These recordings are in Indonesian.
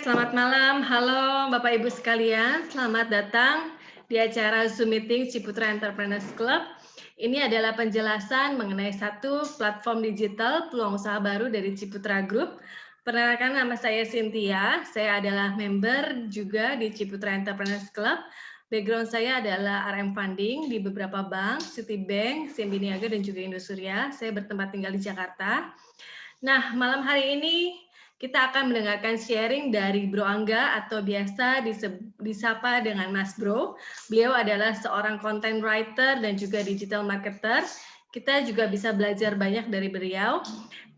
selamat malam. Halo Bapak Ibu sekalian, selamat datang di acara Zoom Meeting Ciputra Entrepreneurs Club. Ini adalah penjelasan mengenai satu platform digital peluang usaha baru dari Ciputra Group. Perkenalkan, nama saya Cynthia, saya adalah member juga di Ciputra Entrepreneurs Club. Background saya adalah RM Funding di beberapa bank, Citibank, CIMB Niaga, dan juga Indosuria. Saya bertempat tinggal di Jakarta. Nah, malam hari ini kita akan mendengarkan sharing dari Bro Angga atau biasa disapa dengan Mas Bro. Beliau adalah seorang content writer dan juga digital marketer. Kita juga bisa belajar banyak dari beliau.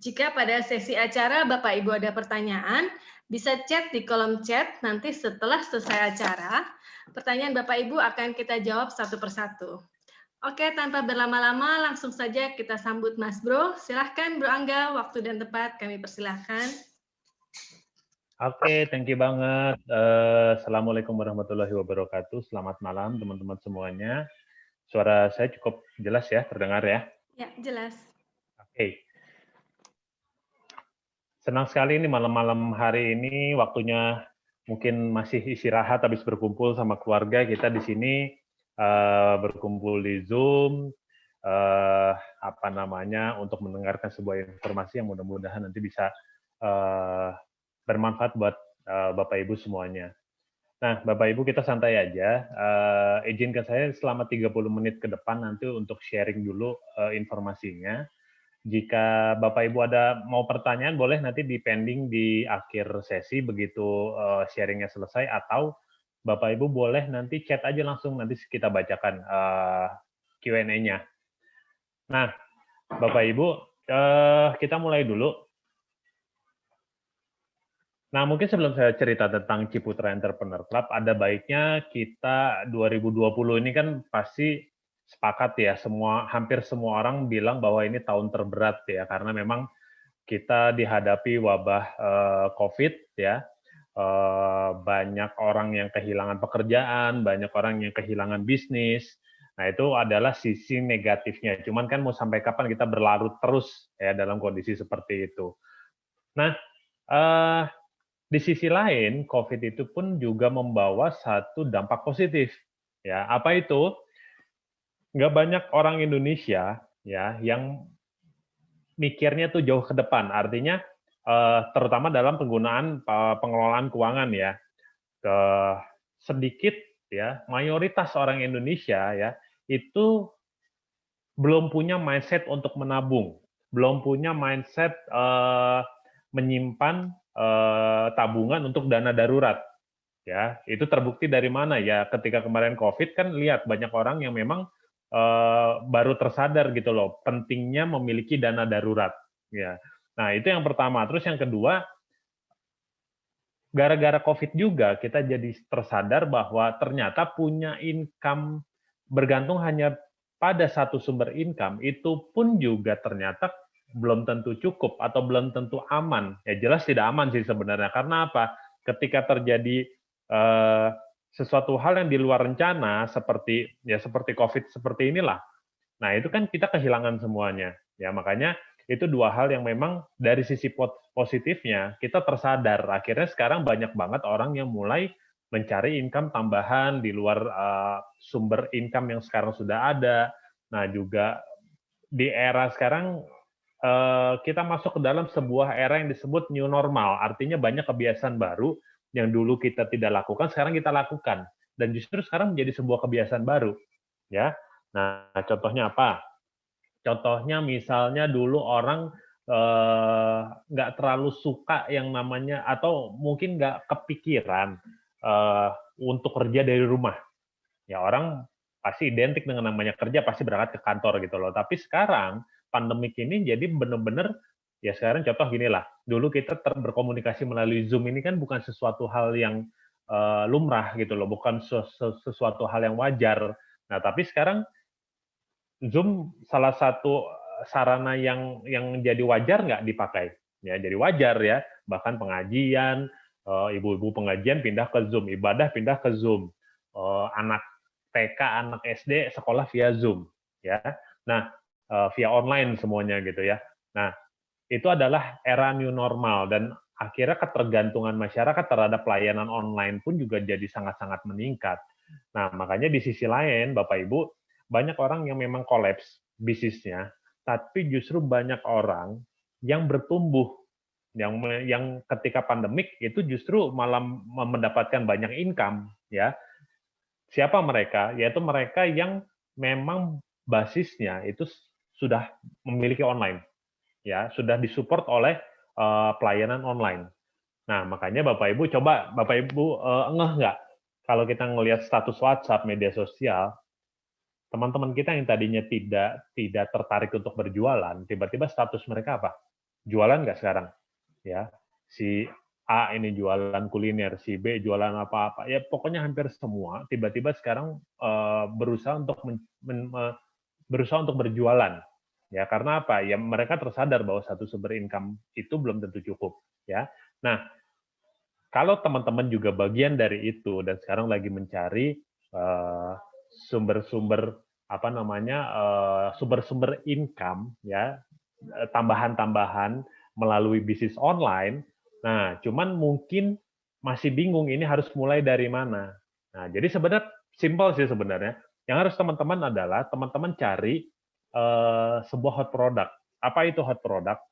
Jika pada sesi acara Bapak Ibu ada pertanyaan, bisa chat di kolom chat nanti setelah selesai acara. Pertanyaan Bapak Ibu akan kita jawab satu persatu. Oke, tanpa berlama-lama langsung saja kita sambut Mas Bro. Silahkan Bro Angga, waktu dan tempat kami persilahkan. Oke, thank you banget. Assalamualaikum warahmatullahi wabarakatuh. Selamat malam teman-teman semuanya. Suara saya cukup jelas ya, terdengar ya? Ya, jelas. Oke. Senang sekali ini malam-malam hari ini, waktunya mungkin masih istirahat habis berkumpul sama keluarga. Kita di sini berkumpul di Zoom, untuk mendengarkan sebuah informasi yang mudah-mudahan nanti bisa bermanfaat buat Bapak Ibu semuanya. Nah, Bapak Ibu kita santai aja. Izinkan saya selama 30 menit ke depan nanti untuk sharing dulu informasinya. Jika Bapak Ibu ada mau pertanyaan, boleh nanti di-pending di akhir sesi begitu sharingnya selesai, atau Bapak Ibu boleh nanti chat aja langsung, nanti kita bacakan Q&A-nya. Nah, Bapak Ibu, kita mulai dulu. Nah, mungkin sebelum saya cerita tentang Ciputra Entrepreneur Club, ada baiknya kita 2020 ini kan pasti sepakat ya, hampir semua orang bilang bahwa ini tahun terberat ya, karena memang kita dihadapi wabah COVID ya, banyak orang yang kehilangan pekerjaan, banyak orang yang kehilangan bisnis. Nah, itu adalah sisi negatifnya. Cuman kan mau sampai kapan kita berlarut terus ya dalam kondisi seperti itu. Nah, di sisi lain, COVID itu pun juga membawa satu dampak positif. Ya, apa itu? Nggak banyak orang Indonesia ya yang mikirnya tuh jauh ke depan. Artinya, terutama dalam penggunaan pengelolaan keuangan ya. Sedikit ya, mayoritas orang Indonesia ya itu belum punya mindset untuk menabung, belum punya mindset menyimpan tabungan untuk dana darurat. Ya, itu terbukti dari mana ya? Ketika kemarin COVID kan lihat banyak orang yang memang baru tersadar gitu loh, pentingnya memiliki dana darurat. Ya, nah itu yang pertama. Terus yang kedua, gara-gara COVID juga kita jadi tersadar bahwa ternyata punya income bergantung hanya pada satu sumber income itu pun juga ternyata belum tentu cukup atau belum tentu aman. Ya jelas tidak aman sih sebenarnya. Karena apa? Ketika terjadi sesuatu hal yang di luar rencana seperti COVID seperti inilah. Nah, itu kan kita kehilangan semuanya. Ya, makanya itu dua hal yang memang dari sisi positifnya kita tersadar. Akhirnya sekarang banyak banget orang yang mulai mencari income tambahan di luar sumber income yang sekarang sudah ada. Nah, juga di era sekarang kita masuk ke dalam sebuah era yang disebut new normal. Artinya banyak kebiasaan baru yang dulu kita tidak lakukan, sekarang kita lakukan. Dan justru sekarang menjadi sebuah kebiasaan baru. Ya. Nah, contohnya apa? Contohnya misalnya dulu orang nggak terlalu suka yang namanya, atau mungkin nggak kepikiran untuk kerja dari rumah. Ya orang pasti identik dengan namanya kerja, pasti berangkat ke kantor gitu loh. Tapi sekarang pandemik ini jadi benar-benar, ya sekarang contoh gini lah, dulu kita berkomunikasi melalui Zoom ini kan bukan sesuatu hal yang lumrah gitu loh, bukan sesuatu hal yang wajar. Nah tapi sekarang Zoom salah satu sarana yang jadi wajar nggak dipakai, ya jadi wajar ya, bahkan pengajian, ibu-ibu pengajian pindah ke Zoom, ibadah pindah ke Zoom, anak TK, anak SD sekolah via Zoom, ya. Nah, via online semuanya gitu ya. Nah, itu adalah era new normal dan akhirnya ketergantungan masyarakat terhadap pelayanan online pun juga jadi sangat-sangat meningkat. Nah, makanya di sisi lain, Bapak Ibu, banyak orang yang memang kolaps bisnisnya, tapi justru banyak orang yang bertumbuh, yang ketika pandemik itu justru malah mendapatkan banyak income, ya. Siapa mereka? Yaitu mereka yang memang basisnya itu sudah memiliki online, ya, sudah disupport oleh pelayanan online. Nah, makanya Bapak Ibu coba Bapak Ibu ngeh nggak kalau kita ngelihat status WhatsApp, media sosial, teman-teman kita yang tadinya tidak tertarik untuk berjualan, tiba-tiba status mereka apa? Jualan nggak sekarang? Ya, si A ini jualan kuliner, si B jualan apa-apa. Ya pokoknya hampir semua tiba-tiba sekarang berusaha untuk berusaha untuk berjualan. Ya, karena apa? Ya mereka tersadar bahwa satu sumber income itu belum tentu cukup, ya. Nah, kalau teman-teman juga bagian dari itu dan sekarang lagi mencari sumber-sumber apa namanya sumber-sumber income, ya, tambahan-tambahan melalui bisnis online. Nah, cuman mungkin masih bingung ini harus mulai dari mana. Nah, jadi sebenarnya simpel sih sebenarnya. Yang harus teman-teman adalah teman-teman cari sebuah hot product. Apa itu hot product?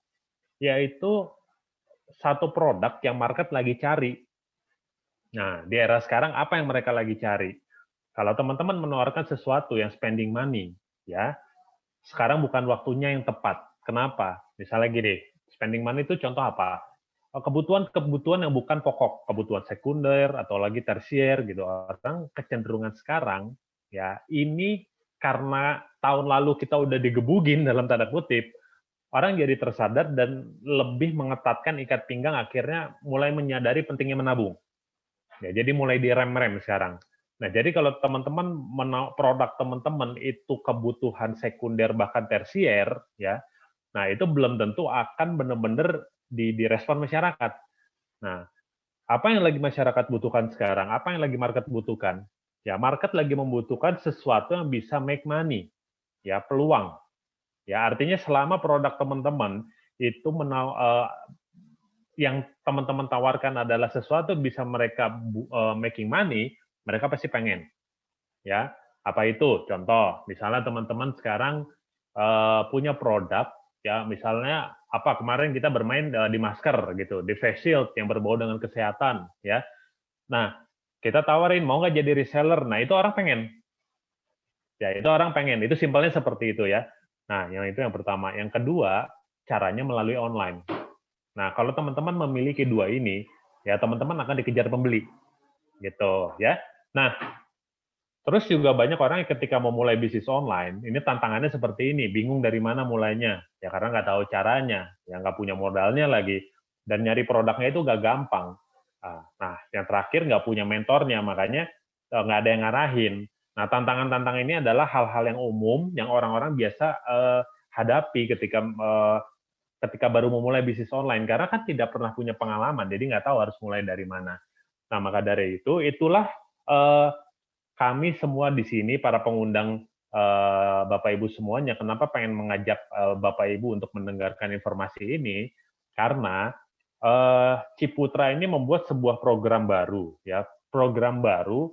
Yaitu satu produk yang market lagi cari. Nah, di era sekarang apa yang mereka lagi cari? Kalau teman-teman menawarkan sesuatu yang spending money, ya, sekarang bukan waktunya yang tepat. Kenapa? Misalnya gini, spending money itu contoh apa? Kebutuhan-kebutuhan yang bukan pokok, kebutuhan sekunder atau lagi tersier gitu. Orang kecenderungan sekarang, ya, ini karena tahun lalu kita udah digebugin dalam tanda kutip, orang jadi tersadar dan lebih mengetatkan ikat pinggang, akhirnya mulai menyadari pentingnya menabung. Ya, jadi mulai direm-rem sekarang. Nah, jadi kalau teman-teman produk teman-teman itu kebutuhan sekunder bahkan tersier, ya, nah itu belum tentu akan benar-benar direspon masyarakat. Nah, apa yang lagi masyarakat butuhkan sekarang? Apa yang lagi market butuhkan? Ya, market lagi membutuhkan sesuatu yang bisa make money, ya, peluang. Ya, artinya selama produk teman-teman itu yang teman-teman tawarkan adalah sesuatu bisa mereka making money, mereka pasti pengen. Ya, apa itu? Contoh, misalnya teman-teman sekarang punya produk, ya, misalnya apa kemarin kita bermain di masker gitu, di face shield yang berbau dengan kesehatan, ya. Nah, kita tawarin mau nggak jadi reseller? Nah, itu orang pengen. Ya, itu orang pengen. Itu simpelnya seperti itu ya. Nah, yang itu yang pertama. Yang kedua, caranya melalui online. Nah, kalau teman-teman memiliki dua ini, ya teman-teman akan dikejar pembeli, gitu ya. Nah, terus juga banyak orang yang ketika mau mulai bisnis online, ini tantangannya seperti ini, bingung dari mana mulainya, ya karena nggak tahu caranya, ya nggak punya modalnya lagi, dan nyari produknya itu nggak gampang. Nah, yang terakhir nggak punya mentornya, makanya nggak ada yang ngarahin. Nah, tantangan-tantangan ini adalah hal-hal yang umum yang orang-orang biasa hadapi ketika baru memulai bisnis online, karena kan tidak pernah punya pengalaman, jadi nggak tahu harus mulai dari mana. Nah, maka dari itu, itulah kami semua di sini, para pengundang Bapak Ibu semuanya, kenapa pengen mengajak Bapak Ibu untuk mendengarkan informasi ini, karena Ciputra ini membuat sebuah program baru, ya, program baru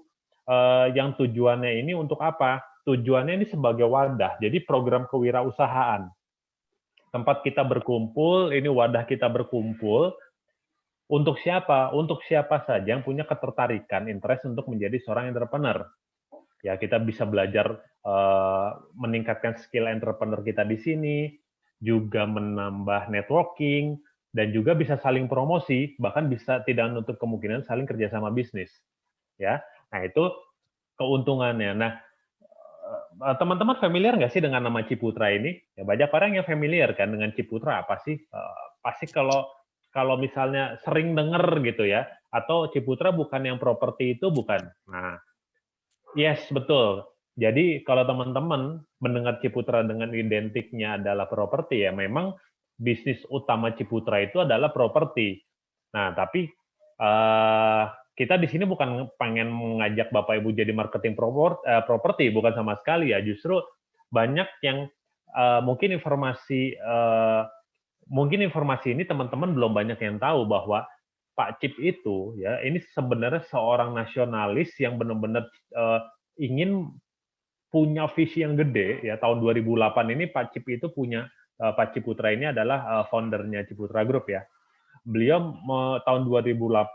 yang tujuannya ini untuk apa? Tujuannya ini sebagai wadah, jadi program kewirausahaan. Tempat kita berkumpul, ini wadah kita berkumpul, untuk siapa? Untuk siapa saja yang punya ketertarikan, interest untuk menjadi seorang entrepreneur. Ya, kita bisa belajar meningkatkan skill entrepreneur kita di sini, juga menambah networking, dan juga bisa saling promosi, bahkan bisa tidak menutup kemungkinan saling kerjasama bisnis. Ya, nah itu keuntungannya. Nah, teman-teman familiar nggak sih dengan nama Ciputra ini? Ya, banyak orang yang familiar kan dengan Ciputra, apa sih? Pasti kalau misalnya sering dengar gitu ya, atau Ciputra bukan yang properti itu, bukan. Nah, yes, betul. Jadi kalau teman-teman mendengar Ciputra dengan identiknya adalah properti, ya memang bisnis utama Ciputra itu adalah properti. Nah, tapi kita di sini bukan pengen mengajak Bapak Ibu jadi marketing properti, bukan sama sekali ya. Justru banyak yang mungkin informasi mungkin informasi ini teman-teman belum banyak yang tahu bahwa Pak Cip itu ya ini sebenarnya seorang nasionalis yang benar-benar ingin punya visi yang gede ya. Tahun 2008 ini Pak Cip itu punya Pak Ciputra ini adalah foundernya Ciputra Group ya. Beliau tahun 2008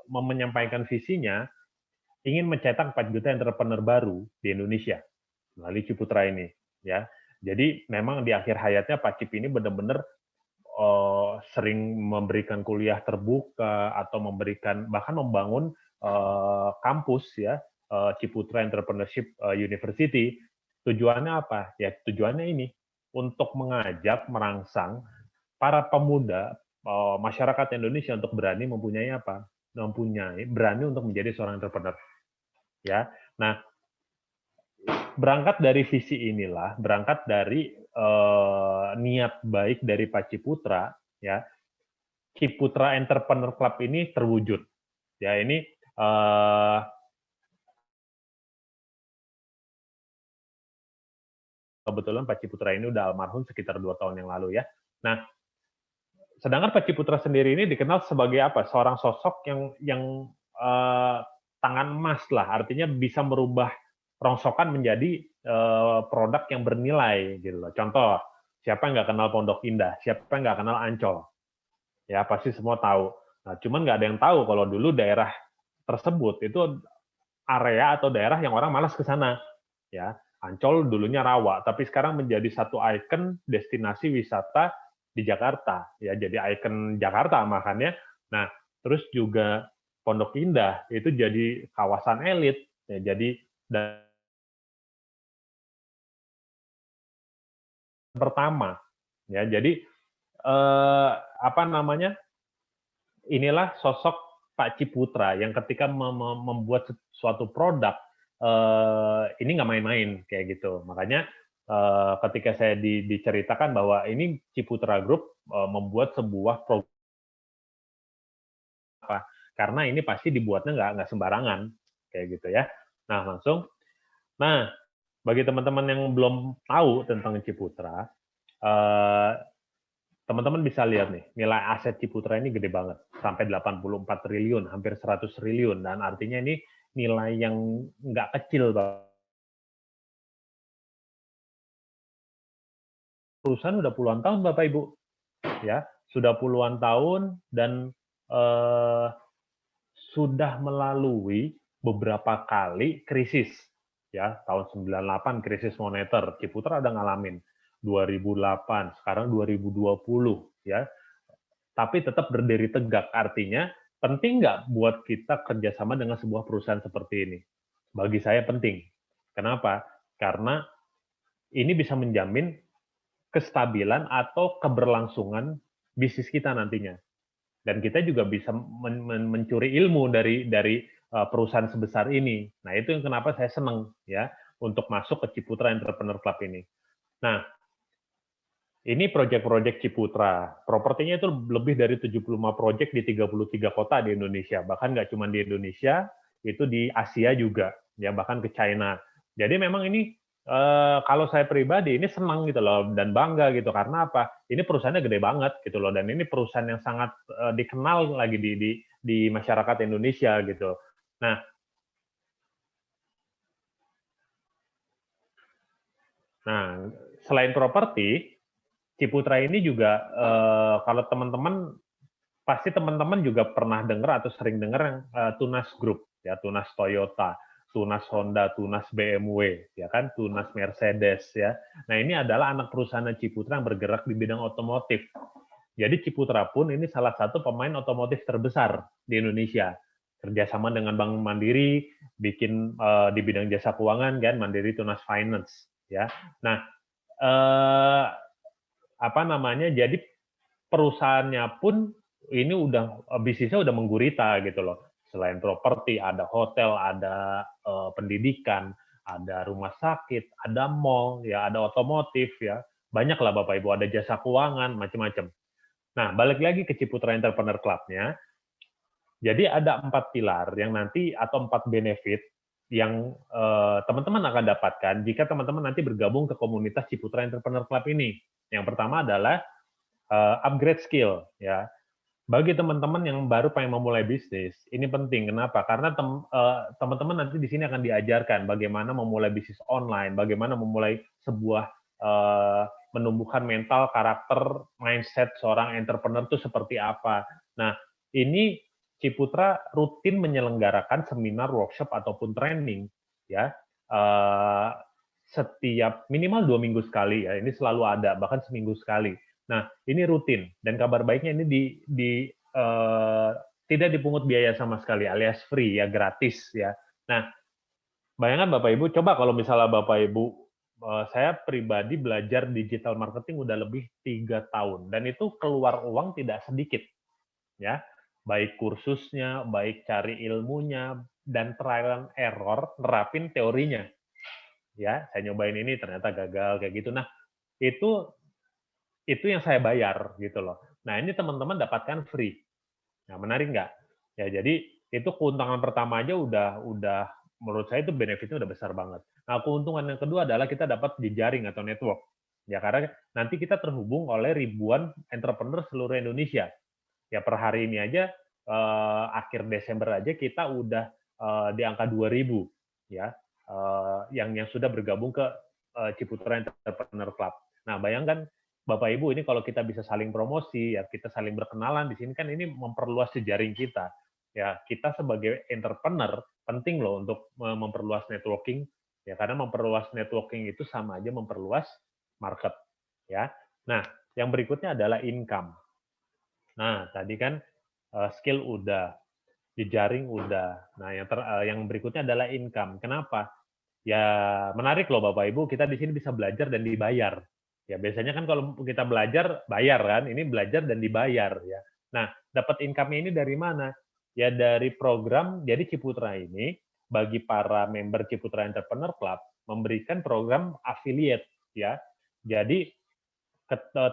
menyampaikan visinya ingin mencetak 4 juta entrepreneur baru di Indonesia melalui Ciputra ini ya. Jadi memang di akhir hayatnya Pak Cip ini benar-benar sering memberikan kuliah terbuka atau memberikan bahkan membangun kampus ya, Ciputra Entrepreneurship University. Tujuannya apa? Ya tujuannya ini untuk mengajak, merangsang para pemuda masyarakat Indonesia untuk berani mempunyai apa? Berani untuk menjadi seorang entrepreneur. Ya. Nah, berangkat dari visi inilah, berangkat dari niat baik dari Pak Ciputra, ya, Ciputra Entrepreneur Club ini terwujud. Ya, ini kebetulan Pak Ciputra ini udah almarhum sekitar 2 tahun yang lalu ya. Nah, sedangkan Pak Ciputra sendiri ini dikenal sebagai apa? Seorang sosok yang tangan emas lah, artinya bisa merubah rongsokan menjadi produk yang bernilai gitu loh. Contoh, siapa yang nggak kenal Pondok Indah, siapa yang nggak kenal Ancol, ya pasti semua tahu. Nah, cuman nggak ada yang tahu kalau dulu daerah tersebut itu area atau daerah yang orang malas ke sana, ya. Ancol dulunya rawa, tapi sekarang menjadi satu ikon destinasi wisata di Jakarta, ya. Jadi ikon Jakarta makanya. Nah, terus juga Pondok Indah itu jadi kawasan elit, ya. Jadi pertama ya jadi apa namanya inilah sosok Pak Ciputra yang ketika membuat suatu produk ini nggak main-main kayak gitu. Makanya ketika saya diceritakan bahwa ini Ciputra Group membuat sebuah program apa karena ini pasti dibuatnya nggak sembarangan kayak gitu ya. Nah langsung bagi teman-teman yang belum tahu tentang Ciputra, teman-teman bisa lihat nih, nilai aset Ciputra ini gede banget, sampai 84 triliun, hampir 100 triliun, dan artinya ini nilai yang nggak kecil. Perusahaan udah puluhan tahun, Bapak Ibu, ya, sudah puluhan tahun dan sudah melalui beberapa kali krisis. Ya, tahun 98 krisis moneter, Ciputra udah ngalamin. 2008, sekarang 2020 ya. Tapi tetap berdiri tegak, artinya penting nggak buat kita kerjasama dengan sebuah perusahaan seperti ini? Bagi saya penting. Kenapa? Karena ini bisa menjamin kestabilan atau keberlangsungan bisnis kita nantinya. Dan kita juga bisa mencuri ilmu dari perusahaan sebesar ini. Nah, itu yang kenapa saya senang ya untuk masuk ke Ciputra Entrepreneur Club ini. Nah, ini proyek-proyek Ciputra. Propertinya itu lebih dari 75 proyek di 33 kota di Indonesia. Bahkan nggak cuma di Indonesia, itu di Asia juga, ya bahkan ke China. Jadi memang ini kalau saya pribadi ini senang gitu loh dan bangga gitu karena apa? Ini perusahaannya gede banget gitu loh dan ini perusahaan yang sangat dikenal lagi di masyarakat Indonesia gitu. Nah, selain properti, Ciputra ini juga kalau teman-teman pasti teman-teman juga pernah dengar atau sering dengar yang Tunas Group ya, Tunas Toyota, Tunas Honda, Tunas BMW, ya kan, Tunas Mercedes ya. Nah, ini adalah anak perusahaan Ciputra yang bergerak di bidang otomotif. Jadi Ciputra pun ini salah satu pemain otomotif terbesar di Indonesia. Kerjasama dengan Bank Mandiri, bikin di bidang jasa keuangan kan, Mandiri Tunas Finance ya. Nah, apa namanya? Jadi perusahaannya pun ini udah bisnisnya udah menggurita gitu loh. Selain properti, ada hotel, ada pendidikan, ada rumah sakit, ada mall, ya ada otomotif ya. Banyak lah Bapak Ibu, ada jasa keuangan, macam-macam. Nah, balik lagi ke Ciputra Entrepreneur Club-nya. Jadi ada 4 pilar yang nanti atau 4 benefit yang teman-teman akan dapatkan jika teman-teman nanti bergabung ke komunitas Ciputra Entrepreneur Club ini. Yang pertama adalah upgrade skill ya. Bagi teman-teman yang baru pengen memulai bisnis, ini penting. Kenapa? Karena teman-teman nanti di sini akan diajarkan bagaimana memulai bisnis online, bagaimana memulai sebuah menumbuhkan mental, karakter, mindset seorang entrepreneur itu seperti apa. Nah, ini Ciputra rutin menyelenggarakan seminar, workshop ataupun training, ya, setiap minimal 2 minggu sekali ya. Ini selalu ada, bahkan seminggu sekali. Nah, ini rutin dan kabar baiknya ini tidak dipungut biaya sama sekali, alias free ya, gratis ya. Nah, bayangkan Bapak Ibu, coba kalau misalnya Bapak Ibu, saya pribadi belajar digital marketing udah lebih 3 tahun dan itu keluar uang tidak sedikit ya. Baik kursusnya, baik cari ilmunya dan trial and error nerapin teorinya. Ya, saya nyobain ini ternyata gagal kayak gitu. Nah, itu yang saya bayar gitu loh. Nah, ini teman-teman dapatkan free. Nah, menarik nggak? Ya, jadi itu keuntungan pertama aja udah menurut saya itu benefitnya udah besar banget. Nah, keuntungan yang kedua adalah kita dapat jejaring atau network. Ya, karena nanti kita terhubung oleh ribuan entrepreneur seluruh Indonesia. Ya, per hari ini aja akhir Desember aja kita udah di angka 2.000 ya. Yang sudah bergabung ke Ciputra Entrepreneur Club. Nah, bayangkan Bapak Ibu, ini kalau kita bisa saling promosi, ya kita saling berkenalan di sini kan ini memperluas jejaring kita. Ya, kita sebagai entrepreneur penting loh untuk memperluas networking, ya karena memperluas networking itu sama aja memperluas market, ya. Nah, yang berikutnya adalah income. Nah, tadi kan skill udah, jejaring udah. Nah, yang berikutnya adalah income. Kenapa? Ya menarik loh Bapak Ibu, kita di sini bisa belajar dan dibayar. Ya biasanya kan kalau kita belajar bayar kan, ini belajar dan dibayar ya. Nah, dapat income-nya ini dari mana? Ya dari program, jadi Ciputra ini bagi para member Ciputra Entrepreneur Club memberikan program affiliate ya. Jadi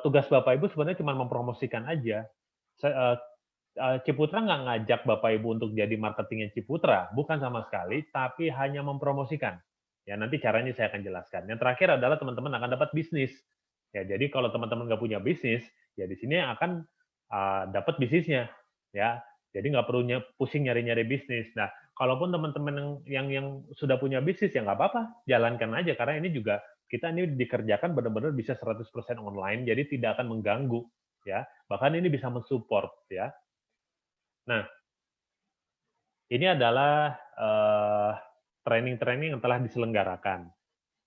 tugas Bapak Ibu sebenarnya cuma mempromosikan aja. Ciputra nggak ngajak Bapak Ibu untuk jadi marketingnya Ciputra, bukan sama sekali, tapi hanya mempromosikan. Ya, nanti caranya saya akan jelaskan. Yang terakhir adalah teman-teman akan dapat bisnis. Ya, jadi kalau teman-teman nggak punya bisnis, ya di sini akan dapat bisnisnya. Ya, jadi nggak perlu pusing nyari-nyari bisnis. Nah, kalaupun teman-teman yang sudah punya bisnis ya nggak apa-apa, jalankan aja karena ini juga kita ini dikerjakan benar-benar bisa 100% online, jadi tidak akan mengganggu. Ya, bahkan ini bisa mensupport ya. Nah, ini adalah training-training yang telah diselenggarakan.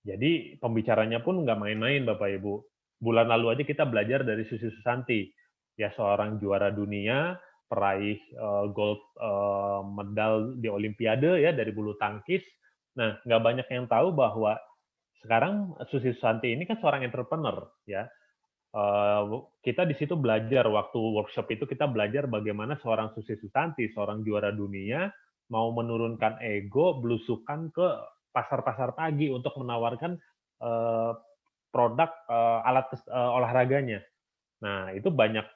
Jadi pembicaranya pun nggak main-main Bapak Ibu. Bulan lalu aja kita belajar dari Susi Susanti, ya seorang juara dunia, peraih gold medal di Olimpiade ya dari bulu tangkis. Nah, nggak banyak yang tahu bahwa sekarang Susi Susanti ini kan seorang entrepreneur ya. Kita di situ belajar waktu workshop itu kita belajar bagaimana seorang Susi Susanti, seorang juara dunia mau menurunkan ego, belusukan ke pasar-pasar pagi untuk menawarkan produk alat olahraganya. Nah, itu banyak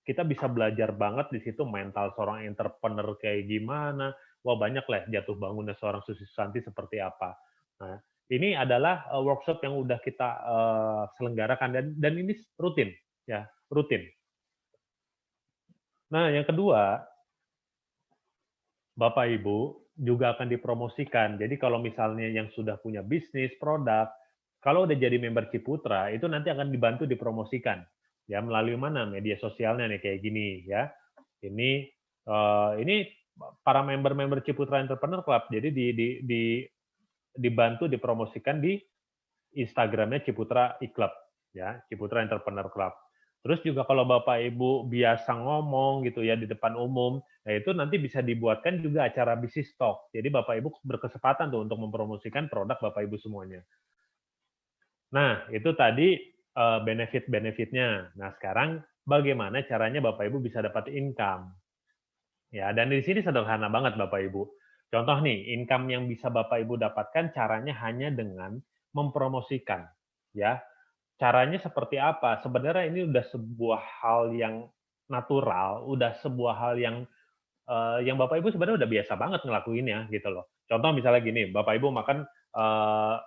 kita bisa belajar banget di situ mental seorang entrepreneur kayak gimana. Wah, banyak lah jatuh bangunnya seorang Susi Susanti seperti apa. Nah, ini adalah workshop yang udah kita selenggarakan dan ini rutin ya, rutin. Nah, yang kedua, Bapak Ibu juga akan dipromosikan. Jadi kalau misalnya yang sudah punya bisnis, produk, kalau udah jadi member Ciputra, itu nanti akan dibantu dipromosikan. Ya, melalui mana? Media sosialnya nih kayak gini ya. Ini para member-member Ciputra Entrepreneur Club. Jadi dibantu dipromosikan di Instagramnya Ciputra e-Club, ya, Ciputra Entrepreneur Club. Terus juga kalau Bapak Ibu biasa ngomong gitu ya di depan umum, nah itu nanti bisa dibuatkan juga acara bisnis talk. Jadi Bapak Ibu berkesempatan tuh untuk mempromosikan produk Bapak Ibu semuanya. Nah, itu tadi benefit-benefitnya. Nah, sekarang bagaimana caranya Bapak Ibu bisa dapat income? Ya, dan di sini sederhana banget Bapak Ibu. Contoh nih, income yang bisa Bapak Ibu dapatkan caranya hanya dengan mempromosikan. Ya, caranya seperti apa? Sebenarnya ini udah sebuah hal yang natural, udah sebuah hal yang Bapak Ibu sebenarnya udah biasa banget ngelakuinnya gitu loh. Contoh misalnya gini, Bapak Ibu makan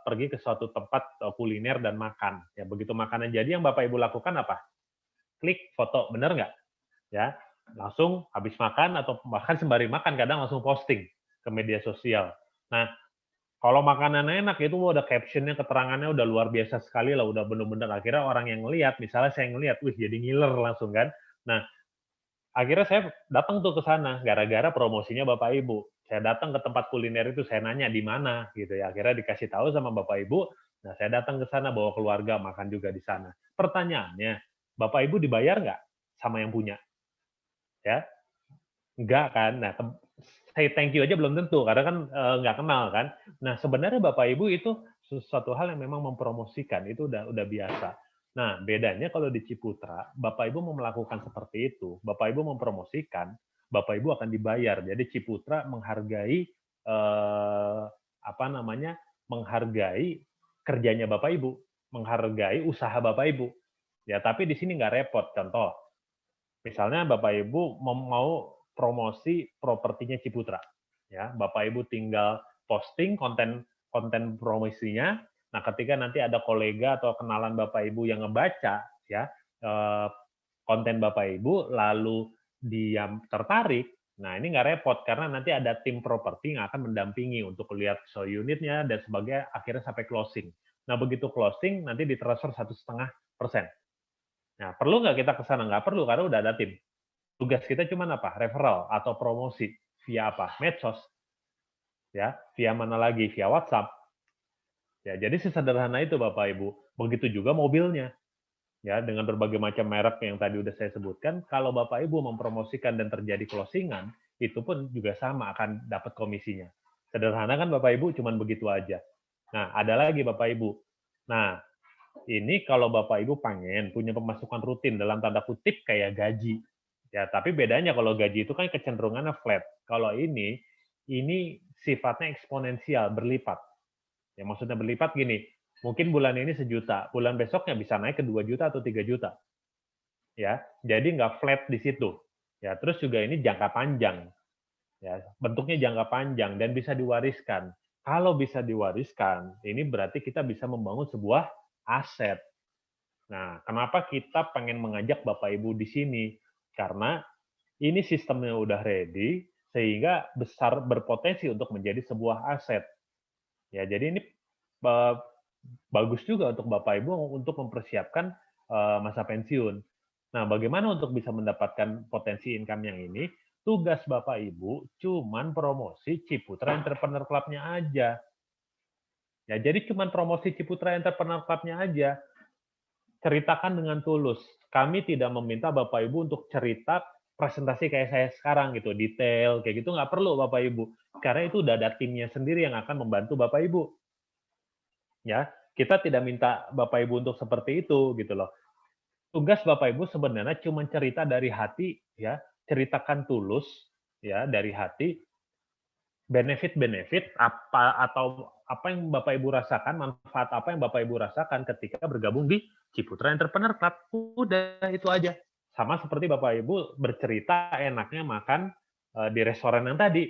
pergi ke suatu tempat kuliner dan makan. Ya begitu makanan jadi yang Bapak Ibu lakukan apa? klik foto, bener nggak? Ya, langsung habis makan atau bahkan sembari makan kadang langsung posting ke media sosial. Nah, kalau makanan enak itu udah caption-nya, keterangannya udah luar biasa sekali lah, udah bener-bener akhirnya orang yang ngelihat, misalnya saya ngelihat, wih jadi ngiler langsung kan. Nah, akhirnya saya datang tuh ke sana gara-gara promosinya Bapak Ibu. Saya datang ke tempat kuliner itu, saya nanya di mana gitu ya. Akhirnya dikasih tahu sama Bapak Ibu. Nah, saya datang ke sana bawa keluarga makan juga di sana. Pertanyaannya, Bapak Ibu dibayar nggak sama yang punya? Ya, enggak kan. Nah, say thank you aja belum tentu karena kan nggak kenal kan. Nah, sebenarnya Bapak Ibu itu sesuatu hal yang memang mempromosikan itu udah biasa. Nah, bedanya kalau di Ciputra, Bapak Ibu mau melakukan seperti itu, Bapak Ibu mempromosikan, Bapak Ibu akan dibayar. Jadi Ciputra menghargai apa namanya? Menghargai kerjanya Bapak Ibu, menghargai usaha Bapak Ibu. Ya, tapi di sini nggak repot. Contoh, misalnya Bapak Ibu mau promosi propertinya Ciputra, ya Bapak Ibu tinggal posting konten konten promosinya. Nah, ketika nanti ada kolega atau kenalan Bapak Ibu yang ngebaca, ya eh, konten Bapak Ibu, lalu dia tertarik. Nah, ini nggak repot karena nanti ada tim properti yang akan mendampingi untuk lihat show unitnya dan sebagainya, akhirnya sampai closing. Nah, begitu closing nanti ditransfer 1,5%. Nah, perlu nggak kita ke sana? Nggak perlu, karena udah ada tim. Tugas kita cuma apa? Referral atau promosi. Via apa? Medsos. Ya, via mana lagi? Via WhatsApp. Ya, jadi sesederhana itu Bapak Ibu. Begitu juga mobilnya. Ya, dengan berbagai macam merek yang tadi udah saya sebutkan, kalau Bapak Ibu mempromosikan dan terjadi closingan, itu pun juga sama akan dapat komisinya. Sederhana kan Bapak Ibu, cuman begitu aja. Nah, ada lagi Bapak Ibu. Nah, ini kalau Bapak Ibu pengen punya pemasukan rutin dalam tanda kutip kayak gaji. Ya, tapi bedanya kalau gaji itu kan kecenderungannya flat. Kalau ini sifatnya eksponensial, berlipat. Ya, maksudnya berlipat gini, mungkin bulan ini 1 juta, bulan besoknya bisa naik ke 2 juta atau 3 juta. Ya, jadi nggak flat di situ. Ya, terus juga ini jangka panjang. Ya, bentuknya jangka panjang dan bisa diwariskan. Kalau bisa diwariskan, ini berarti kita bisa membangun sebuah aset. Nah, kenapa kita pengen mengajak Bapak Ibu di sini? Karena ini sistemnya udah ready, sehingga besar berpotensi untuk menjadi sebuah aset. Ya, jadi ini bagus juga untuk Bapak Ibu untuk mempersiapkan masa pensiun. Nah, bagaimana untuk bisa mendapatkan potensi income yang ini? Tugas Bapak Ibu cuman promosi Ciputra Entrepreneur Club-nya aja. Ya, jadi cuman promosi Ciputra Entrepreneur Club-nya aja. Ceritakan dengan tulus. Kami tidak meminta Bapak Ibu untuk cerita presentasi kayak saya sekarang gitu, detail kayak gitu nggak perlu Bapak Ibu. Karena itu udah ada timnya sendiri yang akan membantu Bapak Ibu. Ya, kita tidak minta Bapak Ibu untuk seperti itu gitu loh. Tugas Bapak Ibu sebenarnya cuma cerita dari hati ya, ceritakan tulus ya dari hati, benefit-benefit apa atau apa yang Bapak Ibu rasakan, manfaat apa yang Bapak Ibu rasakan ketika bergabung di Ciputra Entrepreneur Club. Udah itu aja. Sama seperti Bapak Ibu bercerita enaknya makan di restoran yang tadi.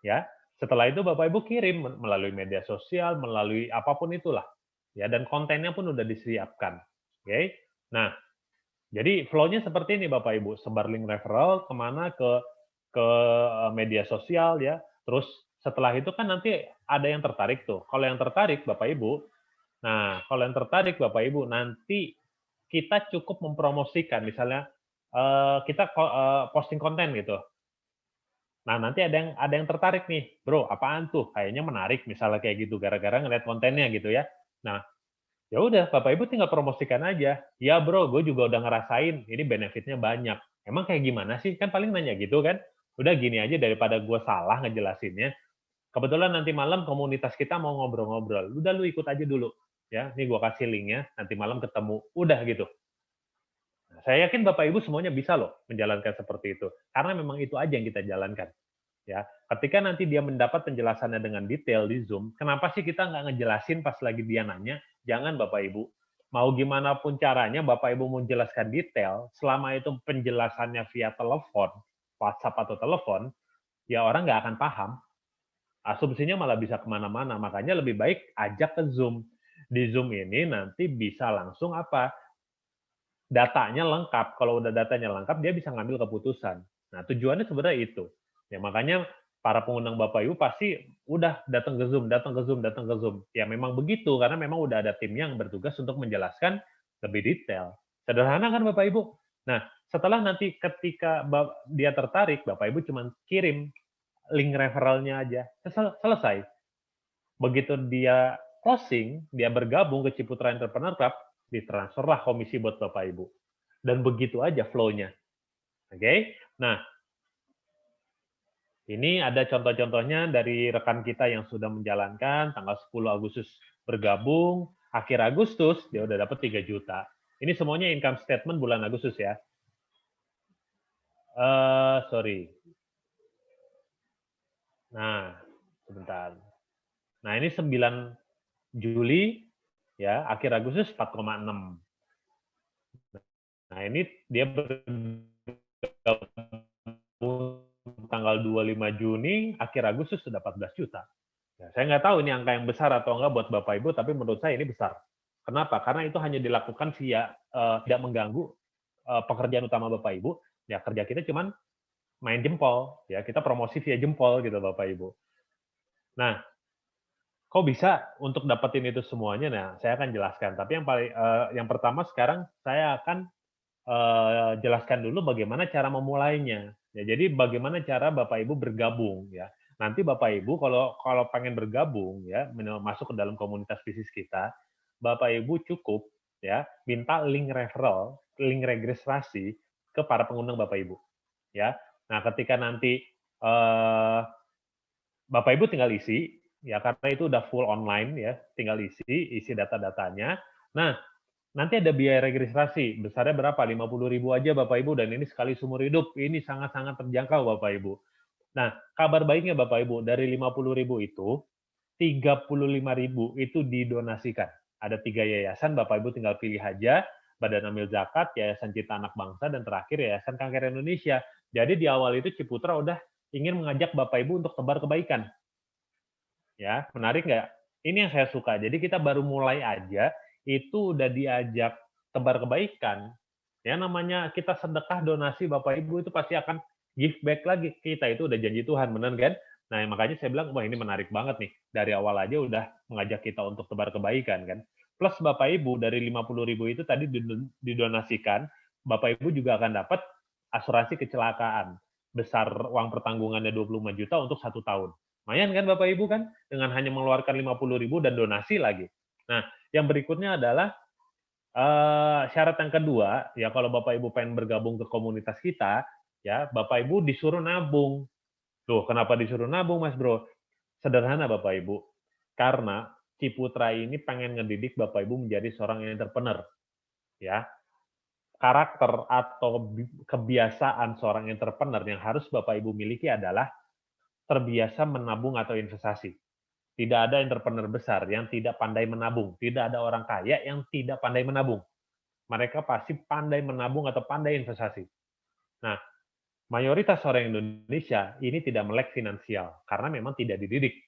Ya, setelah itu Bapak Ibu kirim melalui media sosial, melalui apapun itulah. Ya, dan kontennya pun udah disiapkan. Oke. Nah, jadi flow-nya seperti ini Bapak Ibu, sebar link referral kemana ke media sosial ya. Terus setelah itu kan nanti ada yang tertarik tuh. Kalau yang tertarik Bapak Ibu, nah kalau yang tertarik Bapak Ibu nanti kita cukup mempromosikan misalnya kita posting konten gitu. Nah, nanti ada yang tertarik nih, "Bro, apaan tuh? Kayaknya menarik," misalnya kayak gitu gara-gara ngeliat kontennya gitu ya. Nah, ya udah Bapak Ibu tinggal promosikan aja. "Ya Bro, gue juga udah ngerasain, ini benefitnya banyak." "Emang kayak gimana sih?" Kan paling nanya gitu kan. Udah gini aja daripada gue salah ngejelasinnya. Kebetulan nanti malam komunitas kita mau ngobrol-ngobrol. Udah lu ikut aja dulu. Ya, nih gue kasih linknya, nanti malam ketemu. Udah gitu. Nah, saya yakin Bapak Ibu semuanya bisa loh menjalankan seperti itu. Karena memang itu aja yang kita jalankan. Ya, ketika nanti dia mendapat penjelasannya dengan detail di Zoom, kenapa sih kita nggak ngejelasin pas lagi dia nanya? Jangan Bapak Ibu. Mau gimana pun caranya Bapak Ibu mau jelaskan detail, selama itu penjelasannya via telepon, WhatsApp atau telepon, ya orang nggak akan paham. Asumsinya malah bisa kemana-mana. Makanya lebih baik ajak ke Zoom. Di Zoom ini nanti bisa langsung apa? datanya lengkap. Kalau udah datanya lengkap, dia bisa ngambil keputusan. Nah, tujuannya sebenarnya itu. Ya, makanya para pengundang Bapak Ibu pasti udah datang ke Zoom, datang ke Zoom, datang ke Zoom. Ya memang begitu, karena memang udah ada tim yang bertugas untuk menjelaskan lebih detail. Sederhana kan Bapak Ibu? Nah, setelah nanti ketika dia tertarik, Bapak Ibu cuma kirim link referralnya aja, selesai. Begitu dia closing, dia bergabung ke Ciputra Entrepreneur Club, ditransferlah komisi buat Bapak Ibu. Dan begitu aja flow-nya. Oke? Nah, ini ada contoh-contohnya dari rekan kita yang sudah menjalankan, tanggal 10 Agustus bergabung, akhir Agustus dia udah dapat 3 juta. Ini semuanya income statement bulan Agustus ya. Sorry. Nah, sebentar. Nah, ini 9 Juli, ya, akhir Agustus 4,6. Nah, ini dia bergabung tanggal 25 Juni, akhir Agustus sudah 14 juta. Ya, saya nggak tahu ini angka yang besar atau enggak buat Bapak Ibu, tapi menurut saya ini besar. Kenapa? Karena itu hanya dilakukan via tidak mengganggu pekerjaan utama Bapak Ibu. Ya kerja kita cuman main jempol, ya kita promosi via jempol gitu Bapak Ibu. Nah, kok bisa untuk dapetin itu semuanya? Nah, saya akan jelaskan. Tapi yang pertama sekarang saya akan jelaskan dulu bagaimana cara memulainya. Ya, jadi bagaimana cara Bapak Ibu bergabung ya. Nanti Bapak Ibu kalau pengen bergabung ya masuk ke dalam komunitas bisnis kita, Bapak Ibu cukup ya minta link referral, link registrasi ke para pengundang Bapak Ibu ya. Nah, ketika nanti Bapak Ibu tinggal isi ya karena itu udah full online ya, tinggal isi data-datanya. Nah, nanti ada biaya registrasi, besarnya berapa? 50.000 aja Bapak Ibu, dan ini sekali seumur hidup. Ini sangat-sangat terjangkau Bapak Ibu. Nah, kabar baiknya Bapak Ibu, dari 50.000 itu, 35.000 itu didonasikan. Ada 3 yayasan, Bapak Ibu tinggal pilih aja, Badan Amil Zakat, Yayasan Cinta Anak Bangsa, dan terakhir Yayasan Kanker Indonesia. Jadi di awal itu Ciputra udah ingin mengajak Bapak Ibu untuk tebar kebaikan. Ya, menarik nggak? Ini yang saya suka. Jadi kita baru mulai aja, itu udah diajak tebar kebaikan. Ya namanya kita sedekah donasi Bapak Ibu itu pasti akan give back lagi ke kita, itu udah janji Tuhan, benar kan? Nah makanya saya bilang wah ini menarik banget nih, dari awal aja udah mengajak kita untuk tebar kebaikan kan. Plus Bapak Ibu dari 50.000 itu tadi didonasikan, Bapak Ibu juga akan dapat asuransi kecelakaan besar, uang pertanggungannya 25 juta untuk 1 tahun. Lumayan kan Bapak Ibu kan, dengan hanya mengeluarkan 50.000 dan donasi lagi. Nah, yang berikutnya adalah syarat yang kedua, ya kalau Bapak Ibu pengen bergabung ke komunitas kita, ya Bapak Ibu disuruh nabung. Tuh, kenapa disuruh nabung, Mas Bro? Sederhana Bapak Ibu, karena Ciputra ini pengen ngedidik Bapak Ibu menjadi seorang entrepreneur, ya. Karakter atau kebiasaan seorang entrepreneur yang harus Bapak Ibu miliki adalah terbiasa menabung atau investasi. Tidak ada entrepreneur besar yang tidak pandai menabung. Tidak ada orang kaya yang tidak pandai menabung. Mereka pasti pandai menabung atau pandai investasi. Nah, mayoritas orang Indonesia ini tidak melek finansial karena memang tidak dididik.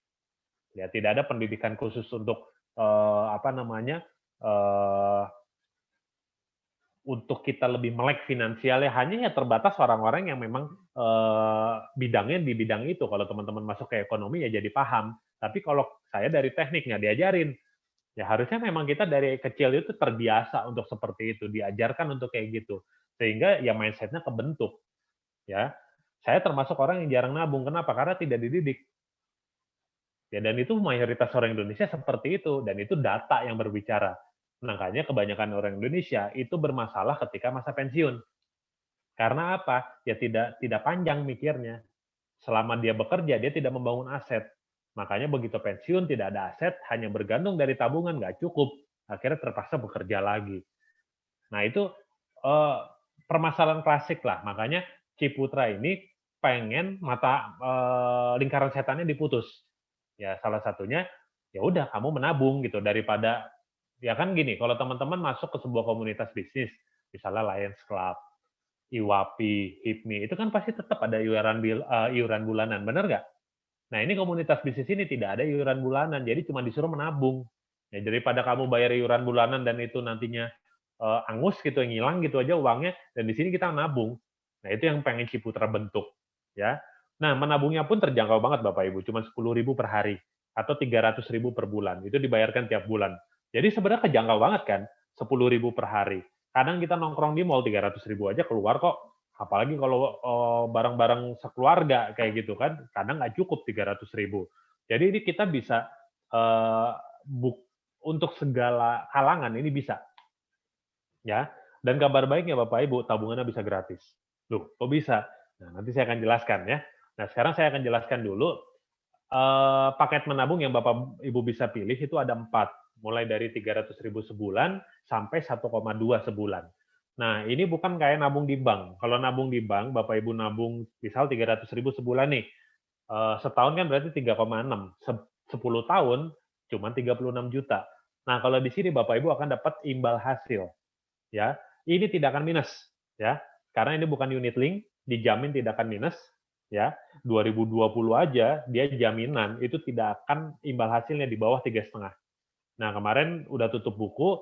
Ya, tidak ada pendidikan khusus untuk untuk kita lebih melek finansialnya, hanya ya terbatas orang-orang yang memang bidangnya di bidang itu. Kalau teman-teman masuk ke ekonomi ya jadi paham. Tapi kalau saya dari teknik nggak diajarin. Ya harusnya memang kita dari kecil itu terbiasa untuk seperti itu, diajarkan untuk kayak gitu. Sehingga ya mindset-nya kebentuk. Ya, saya termasuk orang yang jarang nabung. Kenapa? Karena tidak dididik. Ya, dan itu mayoritas orang Indonesia seperti itu, dan itu data yang berbicara. Makanya kebanyakan orang Indonesia itu bermasalah ketika masa pensiun. Karena apa? Ya tidak panjang mikirnya. Selama dia bekerja, dia tidak membangun aset. Makanya begitu pensiun tidak ada aset, hanya bergantung dari tabungan, nggak cukup. Akhirnya terpaksa bekerja lagi. Nah itu permasalahan klasik lah. Makanya Ciputra ini pengen lingkaran setannya diputus. Ya salah satunya ya udah kamu menabung gitu daripada ya kan gini, kalau teman-teman masuk ke sebuah komunitas bisnis, misalnya Lions Club, IWAPI, HIPMI, itu kan pasti tetap ada iuran bulanan, benar nggak? Nah ini komunitas bisnis ini tidak ada iuran bulanan, jadi cuma disuruh menabung. Ya, daripada kamu bayar iuran bulanan dan itu nantinya angus gitu, yang hilang gitu aja uangnya, dan di sini kita nabung. Nah, itu yang pengen Ciputra bentuk, ya. Nah, menabungnya pun terjangkau banget Bapak Ibu, cuma 10.000 per hari atau 300.000 per bulan. Itu dibayarkan tiap bulan. Jadi sebenarnya kejangkau banget kan, 10.000 per hari. Kadang kita nongkrong di mall 300.000 aja keluar kok. Apalagi kalau barang-barang sekeluarga kayak gitu kan, kadang nggak cukup 300.000. Jadi ini kita bisa eh, untuk segala kalangan ini bisa, ya. Dan kabar baiknya Bapak Ibu, tabungannya bisa gratis. Loh, kok bisa? Nah, nanti saya akan jelaskan ya. Nah, sekarang saya akan jelaskan dulu paket menabung yang Bapak Ibu bisa pilih itu ada 4, mulai dari 300.000 sebulan sampai 1,2 sebulan. Nah, ini bukan kayak nabung di bank. Kalau nabung di bank, Bapak Ibu nabung misal 300.000 sebulan nih, setahun kan berarti 3,6, 10 tahun cuma 36 juta. Nah, kalau di sini Bapak Ibu akan dapat imbal hasil, ya. Ini tidak akan minus, ya. Karena ini bukan unit link, dijamin tidak akan minus, ya. 2020 aja dia jaminan itu tidak akan imbal hasilnya di bawah 3,5. Nah, kemarin udah tutup buku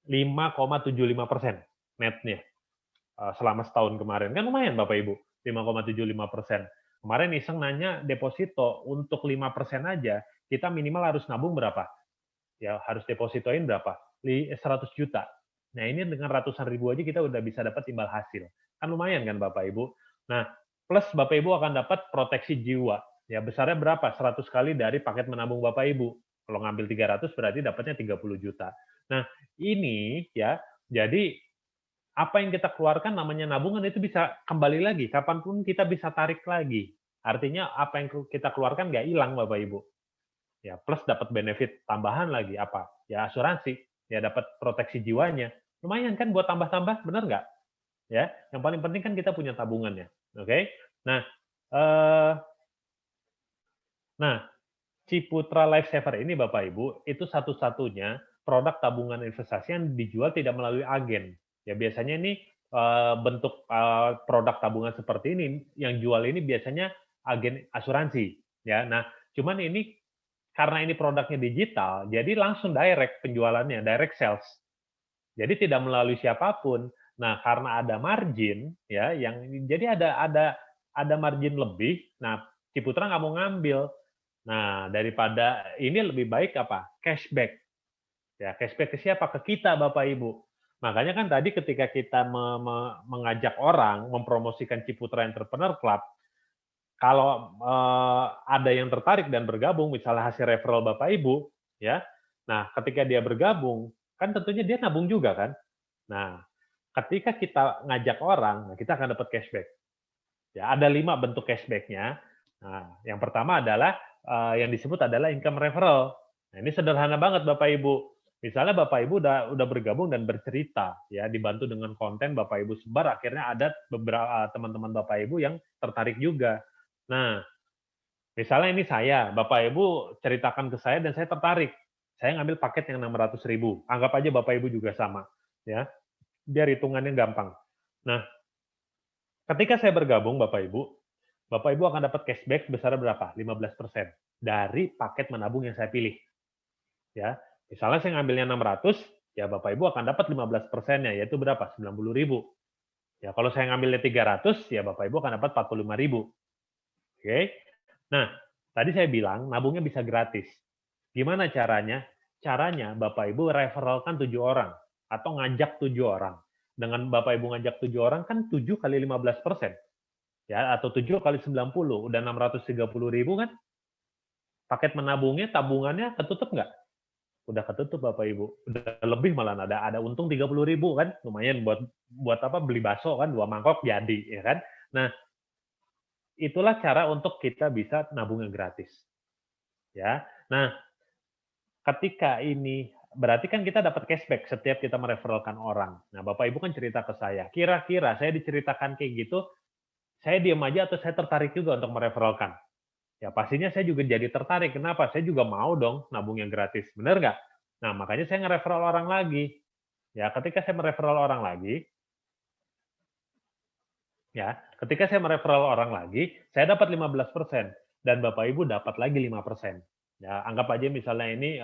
5,75% netnya selama setahun kemarin. Kan lumayan Bapak Ibu, 5,75%. Kemarin iseng nanya deposito untuk 5% aja, kita minimal harus nabung berapa? Ya, harus depositoin berapa? 100 juta. Nah, ini dengan ratusan ribu aja kita udah bisa dapat imbal hasil. Kan lumayan kan Bapak Ibu? Nah, plus Bapak Ibu akan dapat proteksi jiwa. Ya, besarnya berapa? 100 kali dari paket menabung Bapak Ibu. Kalau ngambil 300 berarti dapatnya 30 juta. Nah, ini ya, jadi apa yang kita keluarkan namanya nabungan itu bisa kembali lagi. Kapanpun kita bisa tarik lagi. Artinya apa yang kita keluarkan nggak hilang Bapak Ibu. Ya, plus dapat benefit tambahan lagi apa? Ya asuransi, ya dapat proteksi jiwanya. Lumayan kan buat tambah-tambah, benar nggak? Ya, yang paling penting kan kita punya tabungannya. Oke? Nah, eh, nah Ciputra Life Saver ini Bapak Ibu itu satu-satunya produk tabungan investasi yang dijual tidak melalui agen. Ya biasanya ini bentuk produk tabungan seperti ini yang jual ini biasanya agen asuransi. Ya, nah cuman ini karena ini produknya digital, jadi langsung direct penjualannya, direct sales. Jadi tidak melalui siapapun. Nah, karena ada margin, ya, yang jadi ada margin lebih. Nah, Ciputra nggak mau ngambil. Nah, daripada ini lebih baik apa? Cashback. Ya, cashback ke siapa? Ke kita, Bapak Ibu. Makanya kan tadi ketika kita mengajak orang mempromosikan Ciputra Entrepreneur Club, kalau ada yang tertarik dan bergabung, misalnya hasil referral Bapak Ibu, ya, nah ketika dia bergabung, kan tentunya dia nabung juga kan. Nah, ketika kita ngajak orang, nah kita akan dapat cashback. Ya, ada 5 bentuk cashback-nya. Nah, yang pertama adalah yang disebut adalah income referral. Nah, ini sederhana banget Bapak Ibu. Misalnya Bapak Ibu udah bergabung dan bercerita, ya dibantu dengan konten Bapak Ibu sebar, akhirnya ada beberapa teman-teman Bapak Ibu yang tertarik juga. Nah, misalnya ini saya, Bapak Ibu ceritakan ke saya dan saya tertarik. Saya ngambil paket yang 600.000. Anggap aja Bapak Ibu juga sama, ya. Biar hitungannya gampang. Nah, ketika saya bergabung Bapak Ibu akan dapat cashback sebesar berapa? 15% dari paket menabung yang saya pilih. Ya, misalnya saya ngambilnya 600, ya Bapak Ibu akan dapat 15%-nya, yaitu berapa? 90.000. Ya, kalau saya ngambilnya 300, ya Bapak Ibu akan dapat 45.000. Oke. Nah, tadi saya bilang nabungnya bisa gratis. Gimana caranya? Caranya Bapak Ibu referralkan 7 orang atau ngajak 7 orang. Dengan Bapak Ibu ngajak 7 orang kan 7 kali 15%. Ya, atau 7 kali 90, udah 630.000 kan? Paket menabungnya, tabungannya ketutup nggak? Udah ketutup Bapak Ibu. Udah lebih malah ada untung 30.000 kan? Lumayan buat apa? Beli bakso kan 2 mangkok jadi, ya kan? Nah, itulah cara untuk kita bisa nabung yang gratis. Ya. Nah, ketika ini berarti kan kita dapat cashback setiap kita mereferalkan orang. Nah, Bapak Ibu kan cerita ke saya, kira-kira saya diceritakan kayak gitu, saya diam aja atau saya tertarik juga untuk mereferalkan? Ya pastinya saya juga jadi tertarik. Kenapa? Saya juga mau dong nabung yang gratis. Benar nggak? Nah, makanya saya nge-referral orang lagi. Ya, ketika saya mereferral orang lagi, ya, ketika saya mereferral orang lagi, saya dapat 15% dan Bapak Ibu dapat lagi 5%. Ya, anggap aja misalnya ini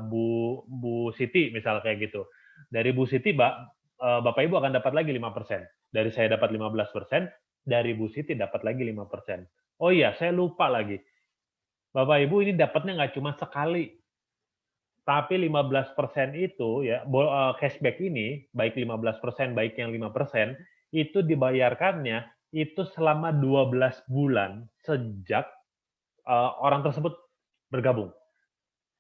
Bu Siti misal kayak gitu. Dari Bu Siti, Bapak Ibu akan dapat lagi 5%. Dari saya dapat 15%, dari Bu Siti dapat lagi 5%. Oh iya, saya lupa lagi. Bapak Ibu ini dapatnya nggak cuma sekali, tapi 15% itu ya, cashback ini, baik 15%, baik yang 5%, itu dibayarkannya itu selama 12 bulan sejak orang tersebut bergabung.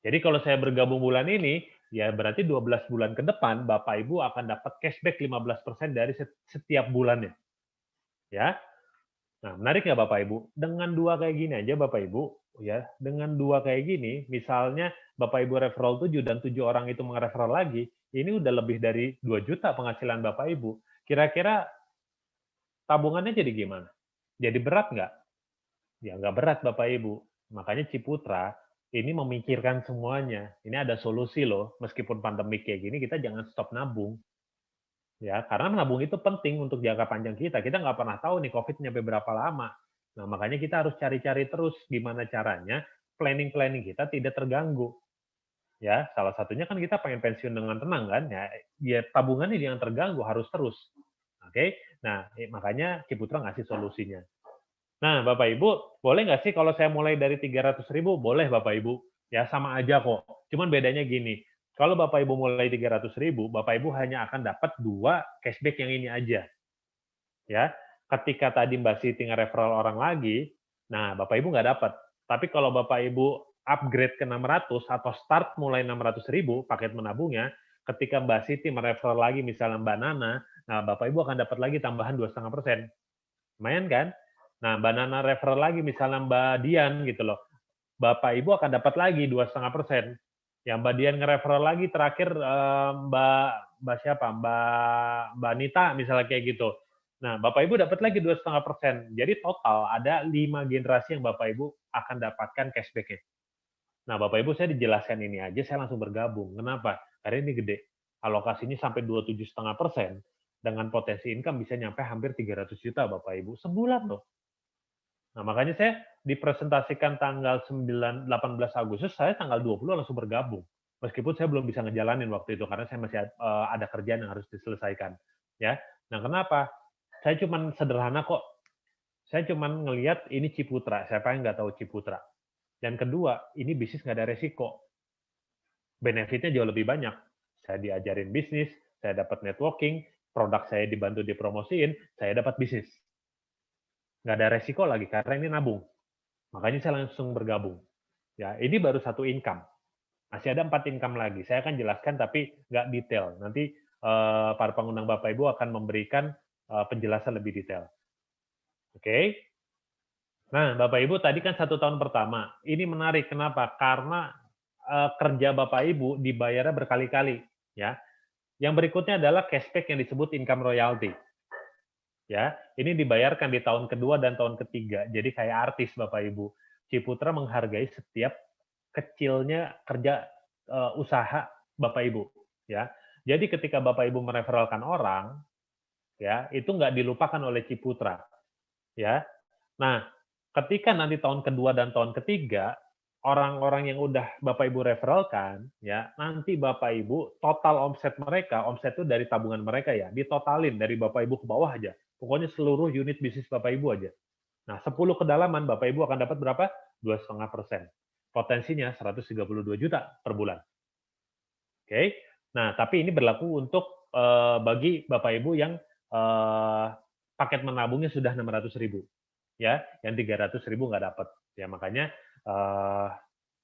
Jadi kalau saya bergabung bulan ini, ya berarti 12 bulan ke depan Bapak Ibu akan dapat cashback 15% dari setiap bulannya, ya. Nah, menarik nggak Bapak Ibu? Dengan dua kayak gini aja Bapak Ibu, ya, dengan dua kayak gini, misalnya Bapak Ibu referral 7 dan 7 orang itu mereferral lagi, ini udah lebih dari 2 juta penghasilan Bapak Ibu. Kira-kira tabungannya jadi gimana? Jadi berat nggak? Ya nggak berat Bapak Ibu. Makanya Ciputra ini memikirkan semuanya. Ini ada solusi loh, meskipun pandemi kayak gini, kita jangan stop nabung. Ya, karena menabung itu penting untuk jangka panjang kita. Kita nggak pernah tahu nih COVID nyampe berapa lama. Nah, makanya kita harus cari-cari terus gimana caranya planning-planning kita tidak terganggu. Ya, salah satunya kan kita pengen pensiun dengan tenang kan, ya tabungan ini yang terganggu harus terus. Oke, nah makanya Ciputra ngasih solusinya. Nah, Bapak Ibu, boleh nggak sih kalau saya mulai dari 300.000? Boleh Bapak Ibu. Ya, sama aja kok. Cuman bedanya gini, kalau Bapak Ibu mulai 300.000, Bapak Ibu hanya akan dapat 2 cashback yang ini aja. Ya, ketika tadi Mbak Siti nge-referral orang lagi, nah Bapak Ibu nggak dapat. Tapi kalau Bapak Ibu upgrade ke 600 atau start mulai 600.000 paket menabungnya, ketika Mbak Siti mereferral lagi misalnya Mbak Nana, nah Bapak Ibu akan dapat lagi tambahan 2,5%. Lumayan kan? Nah, Mbak Nana referral lagi misalnya Mbak Dian gitu loh. Bapak Ibu akan dapat lagi 2,5%. Yang Mbak Dian nge-referral lagi terakhir Mbak siapa? Mbak Nita misalnya kayak gitu. Nah, Bapak Ibu dapat lagi 2,5%. Jadi total ada 5 generasi yang Bapak Ibu akan dapatkan cashback-nya. Nah, Bapak Ibu saya dijelaskan ini aja, saya langsung bergabung. Kenapa? Karena ini gede. Alokasinya sampai 27,5%, dengan potensi income bisa nyampe hampir 300 juta Bapak Ibu sebulan loh. Nah, makanya saya dipresentasikan tanggal 18 Agustus, saya tanggal 20 langsung bergabung. Meskipun saya belum bisa ngejalanin waktu itu karena saya masih ada kerjaan yang harus diselesaikan, ya. Nah, kenapa? Saya cuman sederhana kok. Saya cuman ngelihat ini Ciputra, siapa yang nggak tahu Ciputra. Dan kedua, ini bisnis nggak ada resiko. Benefitnya jauh lebih banyak. Saya diajarin bisnis, saya dapat networking, produk saya dibantu dipromosiin, saya dapat bisnis. Nggak ada resiko lagi karena ini nabung. Makanya saya langsung bergabung. Ya, ini baru satu income. Masih ada 4 income lagi. Saya akan jelaskan tapi nggak detail. Nanti para pengundang Bapak Ibu akan memberikan penjelasan lebih detail. Oke. Nah, Bapak Ibu tadi kan 1 tahun pertama. Ini menarik. Kenapa? Karena kerja Bapak Ibu dibayarnya berkali-kali. Ya. Yang berikutnya adalah cashback yang disebut income royalty. Ya, ini dibayarkan di tahun kedua dan tahun ketiga. Jadi kayak artis Bapak Ibu. Ciputra menghargai setiap kecilnya kerja usaha Bapak Ibu, ya. Jadi ketika Bapak Ibu mereferalkan orang, ya, itu nggak dilupakan oleh Ciputra, ya. Nah, ketika nanti tahun kedua dan tahun ketiga, orang-orang yang udah Bapak Ibu referalkan, ya, nanti Bapak Ibu total omset mereka, omset itu dari tabungan mereka ya, ditotalin dari Bapak Ibu ke bawah aja. Pokoknya seluruh unit bisnis Bapak Ibu aja. Nah, 10 kedalaman Bapak Ibu akan dapat berapa? 2,5%. Potensinya 132 juta per bulan. Oke. Nah, tapi ini berlaku untuk bagi Bapak Ibu yang paket menabungnya sudah 600.000, ya, yang 300.000 nggak dapat. Ya, makanya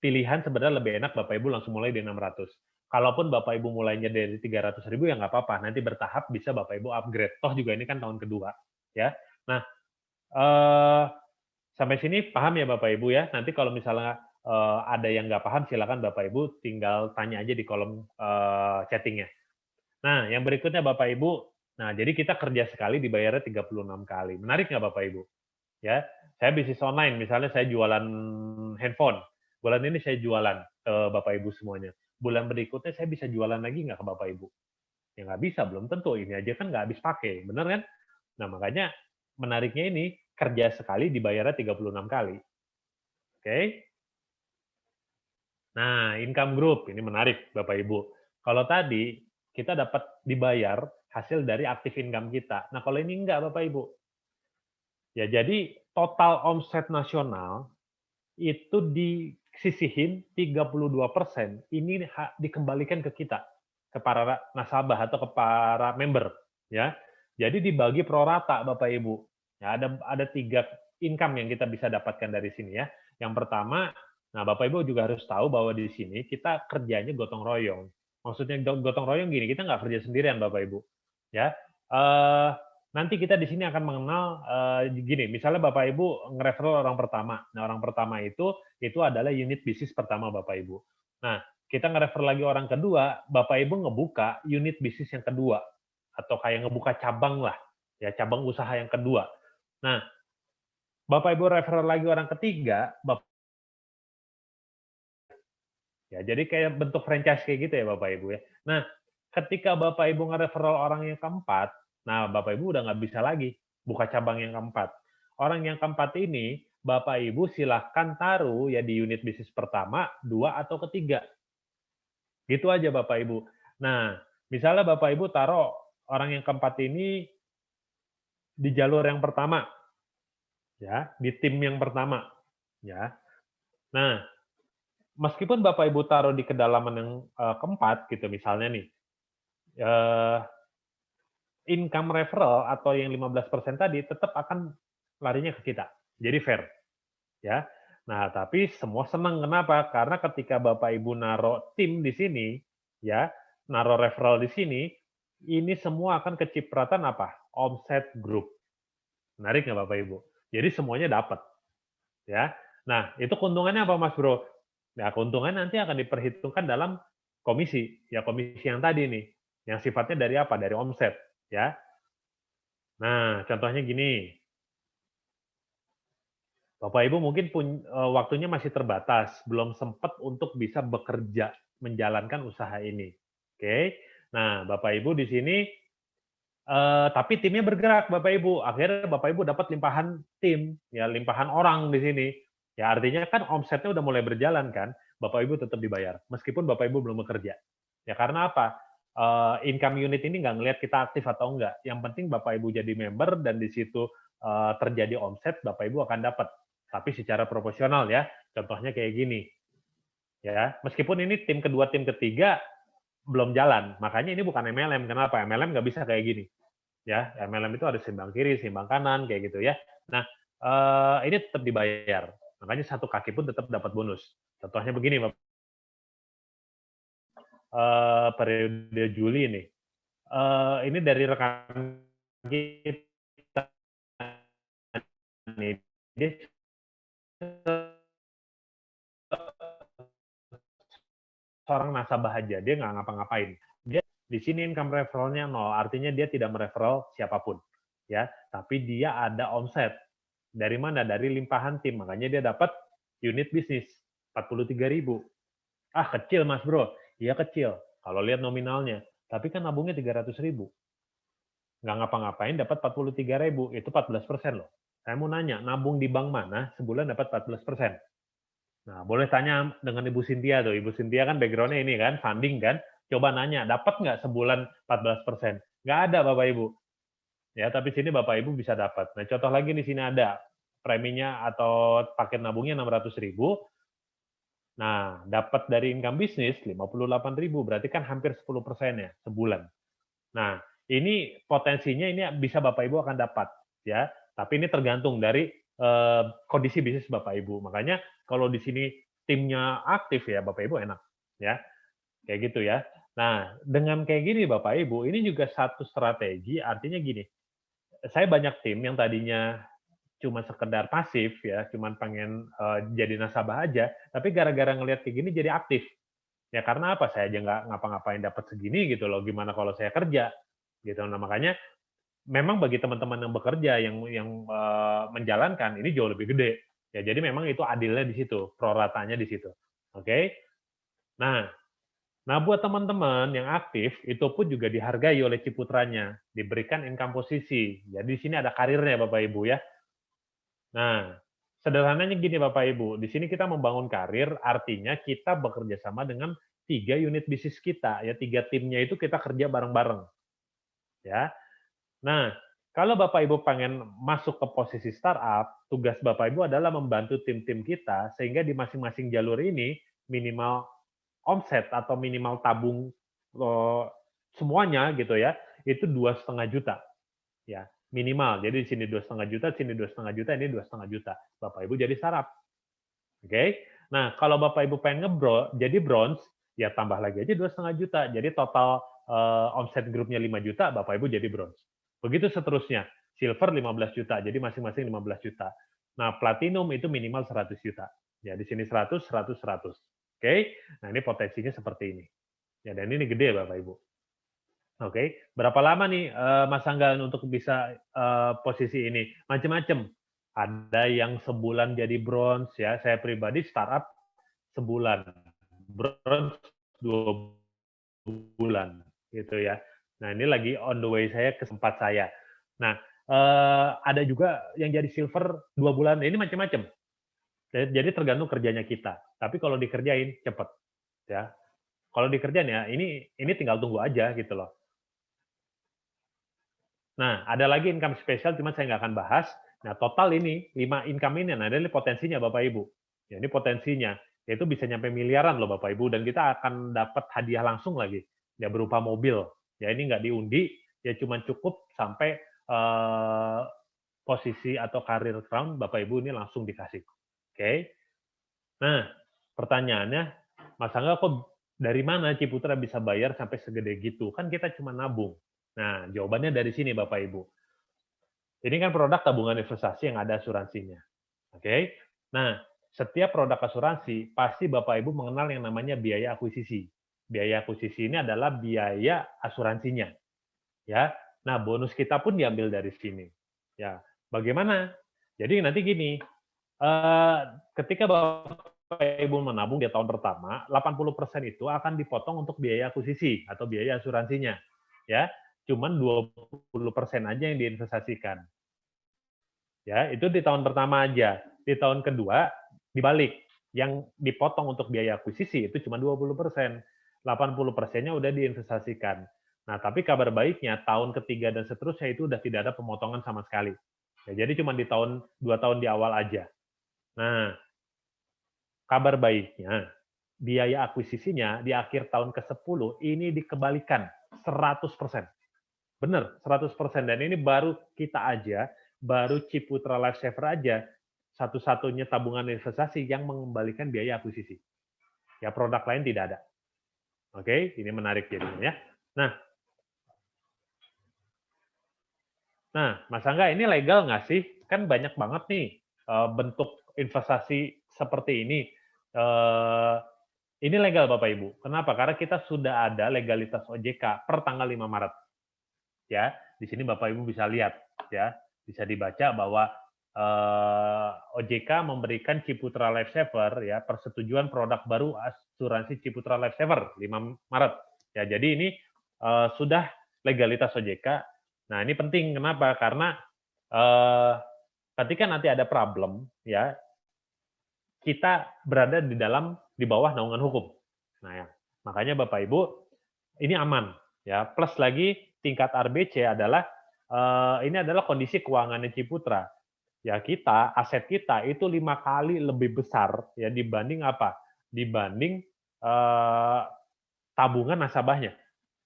pilihan sebenarnya lebih enak Bapak Ibu langsung mulai di 600. Kalaupun Bapak Ibu mulainya dari 300.000 ya nggak apa-apa. Nanti bertahap bisa Bapak Ibu upgrade. Toh juga ini kan tahun kedua, ya. Nah, sampai sini paham ya Bapak Ibu ya. Nanti kalau misalnya ada yang nggak paham, silakan Bapak Ibu tinggal tanya aja di kolom chattingnya. Nah, yang berikutnya Bapak Ibu, nah jadi kita kerja sekali dibayarnya 36 kali. Menarik nggak Bapak Ibu? Ya, saya bisnis online, misalnya saya jualan handphone. Bulan ini saya jualan ke Bapak Ibu semuanya. Bulan berikutnya saya bisa jualan lagi nggak ke Bapak Ibu? Ya nggak bisa, belum tentu. Ini aja kan nggak habis pakai, bener kan? Nah, makanya menariknya ini, kerja sekali dibayarnya 36 kali. Oke? Nah, income group, ini menarik Bapak Ibu. Kalau tadi kita dapat dibayar hasil dari active income kita. Nah, kalau ini enggak Bapak Ibu. Ya, jadi total omset nasional itu disisihin 32% ini dikembalikan ke kita, ke para nasabah atau ke para member, ya. Jadi dibagi pro rata Bapak Ibu. Ya, ada 3 income yang kita bisa dapatkan dari sini ya. Yang pertama, nah Bapak Ibu juga harus tahu bahwa di sini kita kerjanya gotong royong. Maksudnya gotong royong gini, kita nggak kerja sendirian Bapak Ibu. Ya, nanti kita di sini akan mengenal gini, misalnya Bapak Ibu nge-referral orang pertama. Nah, orang pertama itu adalah unit bisnis pertama Bapak Ibu. Nah, kita nge-refer lagi orang kedua, Bapak Ibu ngebuka unit bisnis yang kedua atau kayak ngebuka cabang lah, ya cabang usaha yang kedua. Nah, Bapak Ibu refer lagi orang ketiga, ya jadi kayak bentuk franchise kayak gitu ya Bapak Ibu ya. Nah, ketika Bapak Ibu nge-referral orang yang keempat, nah Bapak Ibu udah nggak bisa lagi buka cabang yang keempat. Orang yang keempat ini, Bapak Ibu silahkan taruh ya di unit bisnis pertama, dua atau ketiga. Gitu aja Bapak Ibu. Nah, misalnya Bapak Ibu taruh orang yang keempat ini di jalur yang pertama, ya, di tim yang pertama, ya. Nah, meskipun Bapak Ibu taruh di kedalaman yang keempat gitu misalnya nih, income referral atau yang 15% tadi tetap akan larinya ke kita. Jadi fair, ya. Nah, tapi semua senang kenapa? Karena ketika Bapak Ibu naruh tim di sini, ya, naruh referral di sini, ini semua akan kecipratan apa? Omset grup. Menarik nggak Bapak Ibu? Jadi semuanya dapat, ya. Nah, itu keuntungannya apa Mas Bro? Nah, keuntungannya nanti akan diperhitungkan dalam komisi, ya komisi yang tadi nih, yang sifatnya dari apa? Dari omset, ya. Nah, contohnya gini, Bapak Ibu mungkin waktunya masih terbatas, belum sempat untuk bisa bekerja menjalankan usaha ini. Oke. Nah, Bapak Ibu di sini tapi timnya bergerak Bapak Ibu. Akhirnya Bapak Ibu dapat limpahan tim, ya limpahan orang di sini. Ya artinya kan omsetnya udah mulai berjalan kan, Bapak Ibu tetap dibayar meskipun Bapak Ibu belum bekerja. Ya karena apa? Income unit ini nggak ngelihat kita aktif atau enggak. Yang penting Bapak Ibu jadi member dan di situ terjadi omset, Bapak Ibu akan dapat. Tapi secara proporsional ya. Contohnya kayak gini. Ya, meskipun ini tim kedua, tim ketiga belum jalan. Makanya ini bukan MLM. Kenapa? MLM nggak bisa kayak gini. Ya, MLM itu harus seimbang kiri, seimbang kanan, kayak gitu ya. Nah, ini tetap dibayar. Makanya satu kaki pun tetap dapat bonus. Contohnya begini, periode Juli ini. Ini dari rekan kita nih. Dia seorang nasabah aja, dia nggak ngapa-ngapain. Dia di sini income referralnya 0, artinya dia tidak mereferral siapapun, ya. Tapi dia ada omset. Dari mana? Dari limpahan tim. Makanya dia dapat unit bisnis 43.000. Ah, kecil Mas Bro. Iya kecil. Kalau lihat nominalnya. Tapi kan nabungnya 300.000. Nggak ngapa-ngapain dapat 43.000. Itu 14% loh. Saya mau nanya, nabung di bank mana sebulan dapat 14%? Nah, boleh tanya dengan Ibu Cynthia tuh. Ibu Cynthia kan background-nya ini kan, funding kan. Coba nanya, dapat nggak sebulan 14%? Nggak ada Bapak Ibu. Ya, tapi sini Bapak Ibu bisa dapat. Nah, contoh lagi di sini ada preminya atau paket nabungnya 600.000. Nah, dapat dari income bisnis 58.000, berarti kan hampir 10% ya sebulan. Nah, ini potensinya ini bisa Bapak Ibu akan dapat ya. Tapi ini tergantung dari kondisi bisnis Bapak Ibu. Makanya kalau di sini timnya aktif ya Bapak Ibu enak ya. Kayak gitu ya. Nah, dengan kayak gini Bapak Ibu, ini juga satu strategi artinya gini. Saya banyak tim yang tadinya cuma sekedar pasif ya, cuman pengen jadi nasabah aja, tapi gara-gara ngelihat kayak gini jadi aktif. Ya karena apa? Saya aja nggak ngapa-ngapain dapat segini gitu loh. Gimana kalau saya kerja? Gitu. Nah makanya memang bagi teman-teman yang bekerja yang menjalankan ini jauh lebih gede. Ya jadi memang itu adilnya di situ, proratanya di situ. Oke. Nah, buat teman-teman yang aktif itu pun juga dihargai oleh ciputranya, diberikan income posisi. Jadi di sini ada karirnya Bapak Ibu ya. Nah, sederhananya gini Bapak Ibu, di sini kita membangun karir, artinya kita bekerja sama dengan 3 unit bisnis kita, ya 3 timnya itu kita kerja bareng-bareng, ya. Nah, kalau Bapak Ibu pengen masuk ke posisi startup, tugas Bapak Ibu adalah membantu tim-tim kita sehingga di masing-masing jalur ini minimal omset atau minimal tabung semuanya gitu ya, itu 2,5 juta ya minimal. Jadi di sini 2,5 juta, di sini 2,5 juta, ini 2,5 juta. Bapak Ibu jadi startup. Oke. Nah, kalau Bapak Ibu pengen jadi bronze, ya tambah lagi aja 2,5 juta. Jadi total omset grupnya 5 juta, Bapak Ibu jadi bronze. Begitu seterusnya. Silver 15 juta, jadi masing-masing 15 juta. Nah, platinum itu minimal 100 juta. Ya, di sini 100, 100, 100. Oke. Nah, ini potensinya seperti ini. Ya, dan ini gede Bapak Ibu. Oke. Berapa lama nih Mas Angga untuk bisa posisi ini? Macam-macam. Ada yang sebulan jadi bronze ya. Saya pribadi startup sebulan, bronze 2 bulan gitu ya. Nah ini lagi on the way saya ke tempat saya. Nah ada juga yang jadi silver 2 bulan. Ini macam-macam. Jadi tergantung kerjanya kita. Tapi kalau dikerjain cepet ya. Kalau dikerjain ya ini tinggal tunggu aja gitu loh. Nah, ada lagi income spesial, cuma saya nggak akan bahas. Nah, total ini 5 income ini, nah ini potensinya Bapak Ibu. Ya, ini potensinya, yaitu bisa nyampe miliaran loh Bapak Ibu, dan kita akan dapat hadiah langsung lagi, ya berupa mobil. Ya ini nggak diundi, ya cuma cukup sampai posisi atau karir crown Bapak Ibu ini langsung dikasih. Oke. Nah, pertanyaannya, Mas Angga kok dari mana Ciputra bisa bayar sampai segede gitu? Kan kita cuma nabung. Nah, jawabannya dari sini Bapak Ibu. Ini kan produk tabungan investasi yang ada asuransinya. Oke. Nah, setiap produk asuransi pasti Bapak Ibu mengenal yang namanya biaya akuisisi. Biaya akuisisi ini adalah biaya asuransinya. Ya. Nah, bonus kita pun diambil dari sini. Ya. Bagaimana? Jadi nanti gini, ketika Bapak Ibu menabung di tahun pertama, 80% itu akan dipotong untuk biaya akuisisi atau biaya asuransinya. Ya, cuman 20% aja yang diinvestasikan. Ya, itu di tahun pertama aja. Di tahun kedua dibalik. Yang dipotong untuk biaya akuisisi itu cuma 20%. 80%-nya udah diinvestasikan. Nah, tapi kabar baiknya tahun ketiga dan seterusnya itu udah tidak ada pemotongan sama sekali. Ya, jadi cuma di 2 tahun di awal aja. Nah, kabar baiknya biaya akuisisinya di akhir tahun ke-10 ini dikembalikan 100%. Benar, 100%. Dan ini baru kita aja, baru Ciputra Life Saver aja, satu-satunya tabungan investasi yang mengembalikan biaya akuisisi. Ya, produk lain tidak ada. Oke, ini menarik jadinya ya. Nah, Mas Angga, ini legal nggak sih? Kan banyak banget nih bentuk investasi seperti ini. Ini legal Bapak Ibu. Kenapa? Karena kita sudah ada legalitas OJK per tanggal 5 Maret. Ya, di sini Bapak Ibu bisa lihat ya, bisa dibaca bahwa OJK memberikan Ciputra Life Saver ya persetujuan produk baru asuransi Ciputra Life Saver 5 Maret. Ya, jadi ini sudah legalitas OJK. Nah, ini penting kenapa? Karena ketika nanti ada problem ya, kita berada di bawah naungan hukum. Nah, ya, makanya Bapak Ibu ini aman ya. Plus lagi tingkat RBC adalah ini adalah kondisi keuangannya Ciputra. Ya kita, aset kita itu 5 kali lebih besar ya dibanding apa? Dibanding tabungan nasabahnya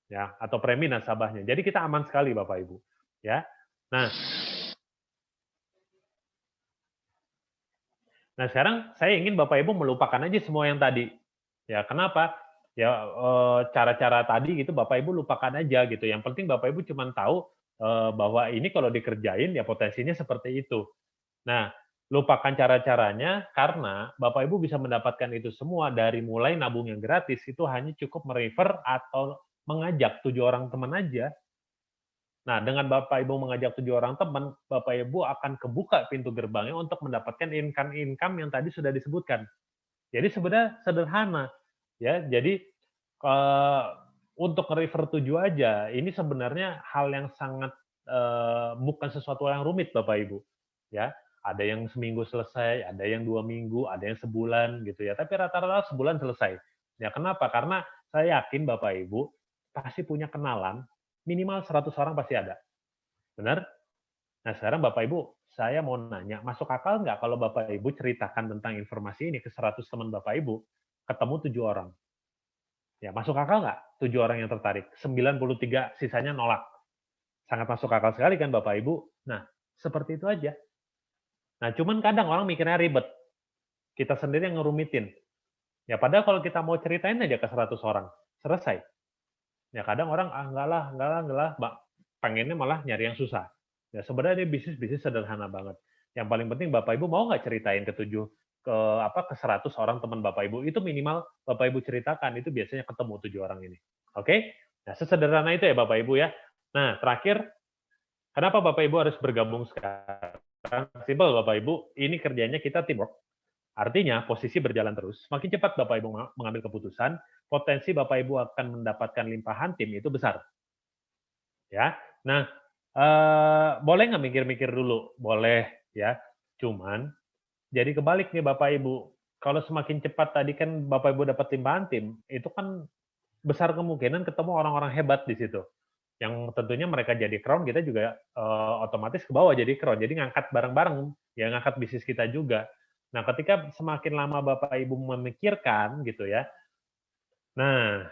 ya atau premi nasabahnya. Jadi kita aman sekali Bapak Ibu ya. Nah, sekarang saya ingin Bapak Ibu melupakan aja semua yang tadi. Ya, kenapa? Ya cara-cara tadi gitu Bapak Ibu lupakan aja gitu. Yang penting Bapak Ibu cuma tahu bahwa ini kalau dikerjain ya potensinya seperti itu. Nah, lupakan cara-caranya karena Bapak Ibu bisa mendapatkan itu semua dari mulai nabung yang gratis itu hanya cukup merefer atau mengajak 7 orang teman aja. Nah, dengan Bapak Ibu mengajak 7 orang teman, Bapak Ibu akan kebuka pintu gerbangnya untuk mendapatkan income-income yang tadi sudah disebutkan. Jadi sebenarnya sederhana, ya. Jadi untuk refer 7 aja, ini sebenarnya hal yang sangat bukan sesuatu yang rumit, Bapak Ibu. Ya, ada yang seminggu selesai, ada yang 2 minggu, ada yang sebulan gitu ya. Tapi rata-rata sebulan selesai. Ya kenapa? Karena saya yakin Bapak Ibu pasti punya kenalan, minimal 100 orang pasti ada. Benar? Nah sekarang Bapak Ibu, saya mau nanya, masuk akal nggak kalau Bapak Ibu ceritakan tentang informasi ini ke 100 teman Bapak Ibu, ketemu 7 orang? Ya, masuk akal nggak 7 orang yang tertarik? 93 sisanya nolak. Sangat masuk akal sekali kan Bapak Ibu? Nah, seperti itu aja. Nah, cuman kadang orang mikirnya ribet. Kita sendiri yang ngerumitin. Ya, padahal kalau kita mau ceritain aja ke 100 orang, selesai. Ya, kadang orang, ah enggak lah, pengennya malah nyari yang susah. Ya, sebenarnya bisnis sederhana banget. Yang paling penting Bapak Ibu mau nggak ceritain ke 100 orang teman Bapak Ibu, itu minimal Bapak Ibu ceritakan, itu biasanya ketemu 7 orang ini. Oke? Nah, sesederhana itu ya Bapak Ibu ya. Nah, terakhir, kenapa Bapak Ibu harus bergabung sekarang? Simpel Bapak Ibu, ini kerjanya kita teamwork. Artinya, posisi berjalan terus. Semakin cepat Bapak Ibu mengambil keputusan, potensi Bapak Ibu akan mendapatkan limpahan tim itu besar. Ya, nah, boleh nggak mikir-mikir dulu? Boleh, ya. Cuman, jadi kebalik nih Bapak Ibu. Kalau semakin cepat tadi kan Bapak Ibu dapat limpahan tim, itu kan besar kemungkinan ketemu orang-orang hebat di situ. Yang tentunya mereka jadi crown, kita juga otomatis ke bawah jadi crown. Jadi ngangkat bareng-bareng, ya ngangkat bisnis kita juga. Nah, ketika semakin lama Bapak Ibu memikirkan gitu ya, nah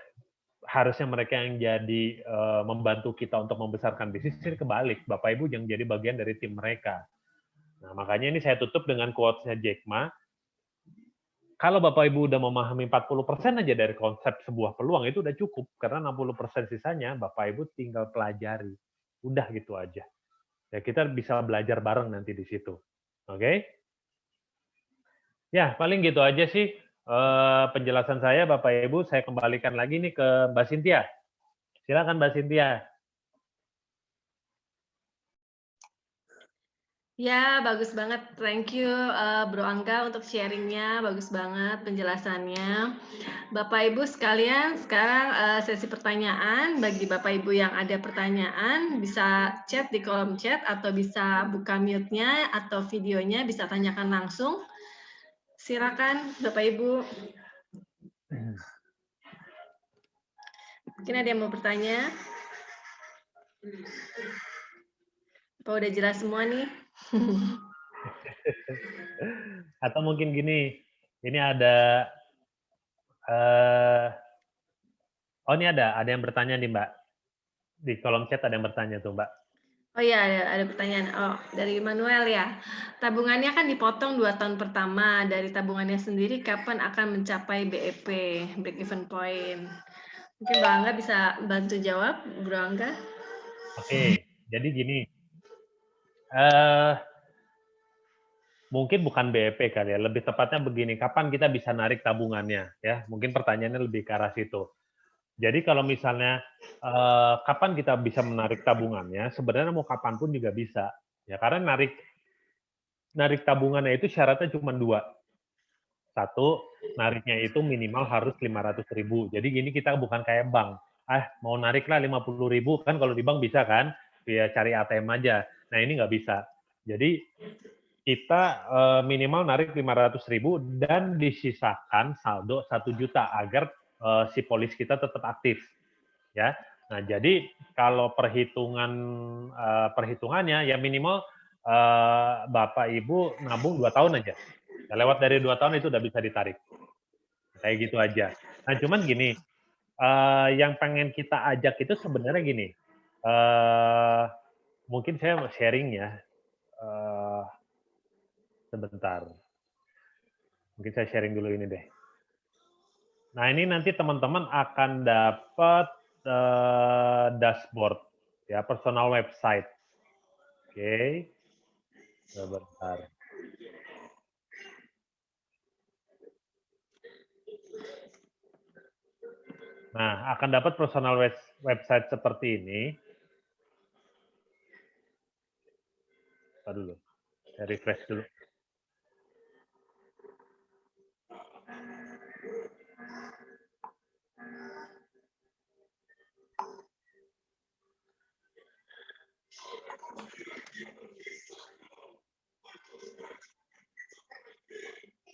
harusnya mereka yang jadi membantu kita untuk membesarkan bisnis, ini kebalik. Bapak Ibu yang jadi bagian dari tim mereka. Nah, makanya ini saya tutup dengan quotes-nya Jack Ma. Kalau Bapak Ibu udah memahami 40% aja dari konsep sebuah peluang, itu udah cukup. Karena 60% sisanya Bapak Ibu tinggal pelajari. Udah gitu aja. Ya, kita bisa belajar bareng nanti di situ. Oke? Ya, paling gitu aja sih penjelasan saya, Bapak Ibu. Saya kembalikan lagi nih ke Mbak Cynthia. Silakan Mbak Cynthia. Ya, bagus banget. Thank you, Bro Angga untuk sharing-nya. Bagus banget penjelasannya. Bapak Ibu sekalian, sekarang sesi pertanyaan. Bagi Bapak Ibu yang ada pertanyaan, bisa chat di kolom chat atau bisa buka mute-nya atau videonya, bisa tanyakan langsung. Silakan Bapak Ibu. Mungkin ada yang mau bertanya? Apa udah jelas semua nih? Atau mungkin gini, ini ada ini ada yang bertanya nih Mbak. Di kolom chat ada yang bertanya tuh Mbak. Oh iya, ada pertanyaan. Oh, dari Manuel ya. Tabungannya kan dipotong 2 tahun pertama. Dari tabungannya sendiri, kapan akan mencapai BEP, break even point? Mungkin Bang Angga bisa bantu jawab, Bro Angga. Oke, jadi gini. Mungkin bukan BEP kali ya, lebih tepatnya begini, kapan kita bisa narik tabungannya ya? Mungkin pertanyaannya lebih ke arah situ. Jadi kalau misalnya kapan kita bisa menarik tabungannya, sebenarnya mau kapanpun juga bisa. Ya karena narik tabungannya itu syaratnya cuma 2. Satu, nariknya itu minimal harus 500.000. Jadi gini, kita bukan kayak bank. Mau narik lah 50.000, kan kalau di bank bisa kan? Ya cari ATM aja. Nah ini nggak bisa. Jadi kita minimal narik 500.000 dan disisakan saldo 1 juta agar si polis kita tetap aktif. Ya. Nah, jadi kalau perhitungannya ya minimal Bapak Ibu nabung 2 tahun aja. Ya, lewat dari 2 tahun itu udah bisa ditarik. Kayak gitu aja. Nah, cuman gini, yang pengen kita ajak itu sebenarnya gini, mungkin saya sharing ya, sebentar. Mungkin saya sharing dulu ini deh. Nah, ini nanti teman-teman akan dapat dashboard, ya, personal website. Oke, sebentar. Nah, akan dapat personal website seperti ini. Tadi dulu, saya refresh dulu.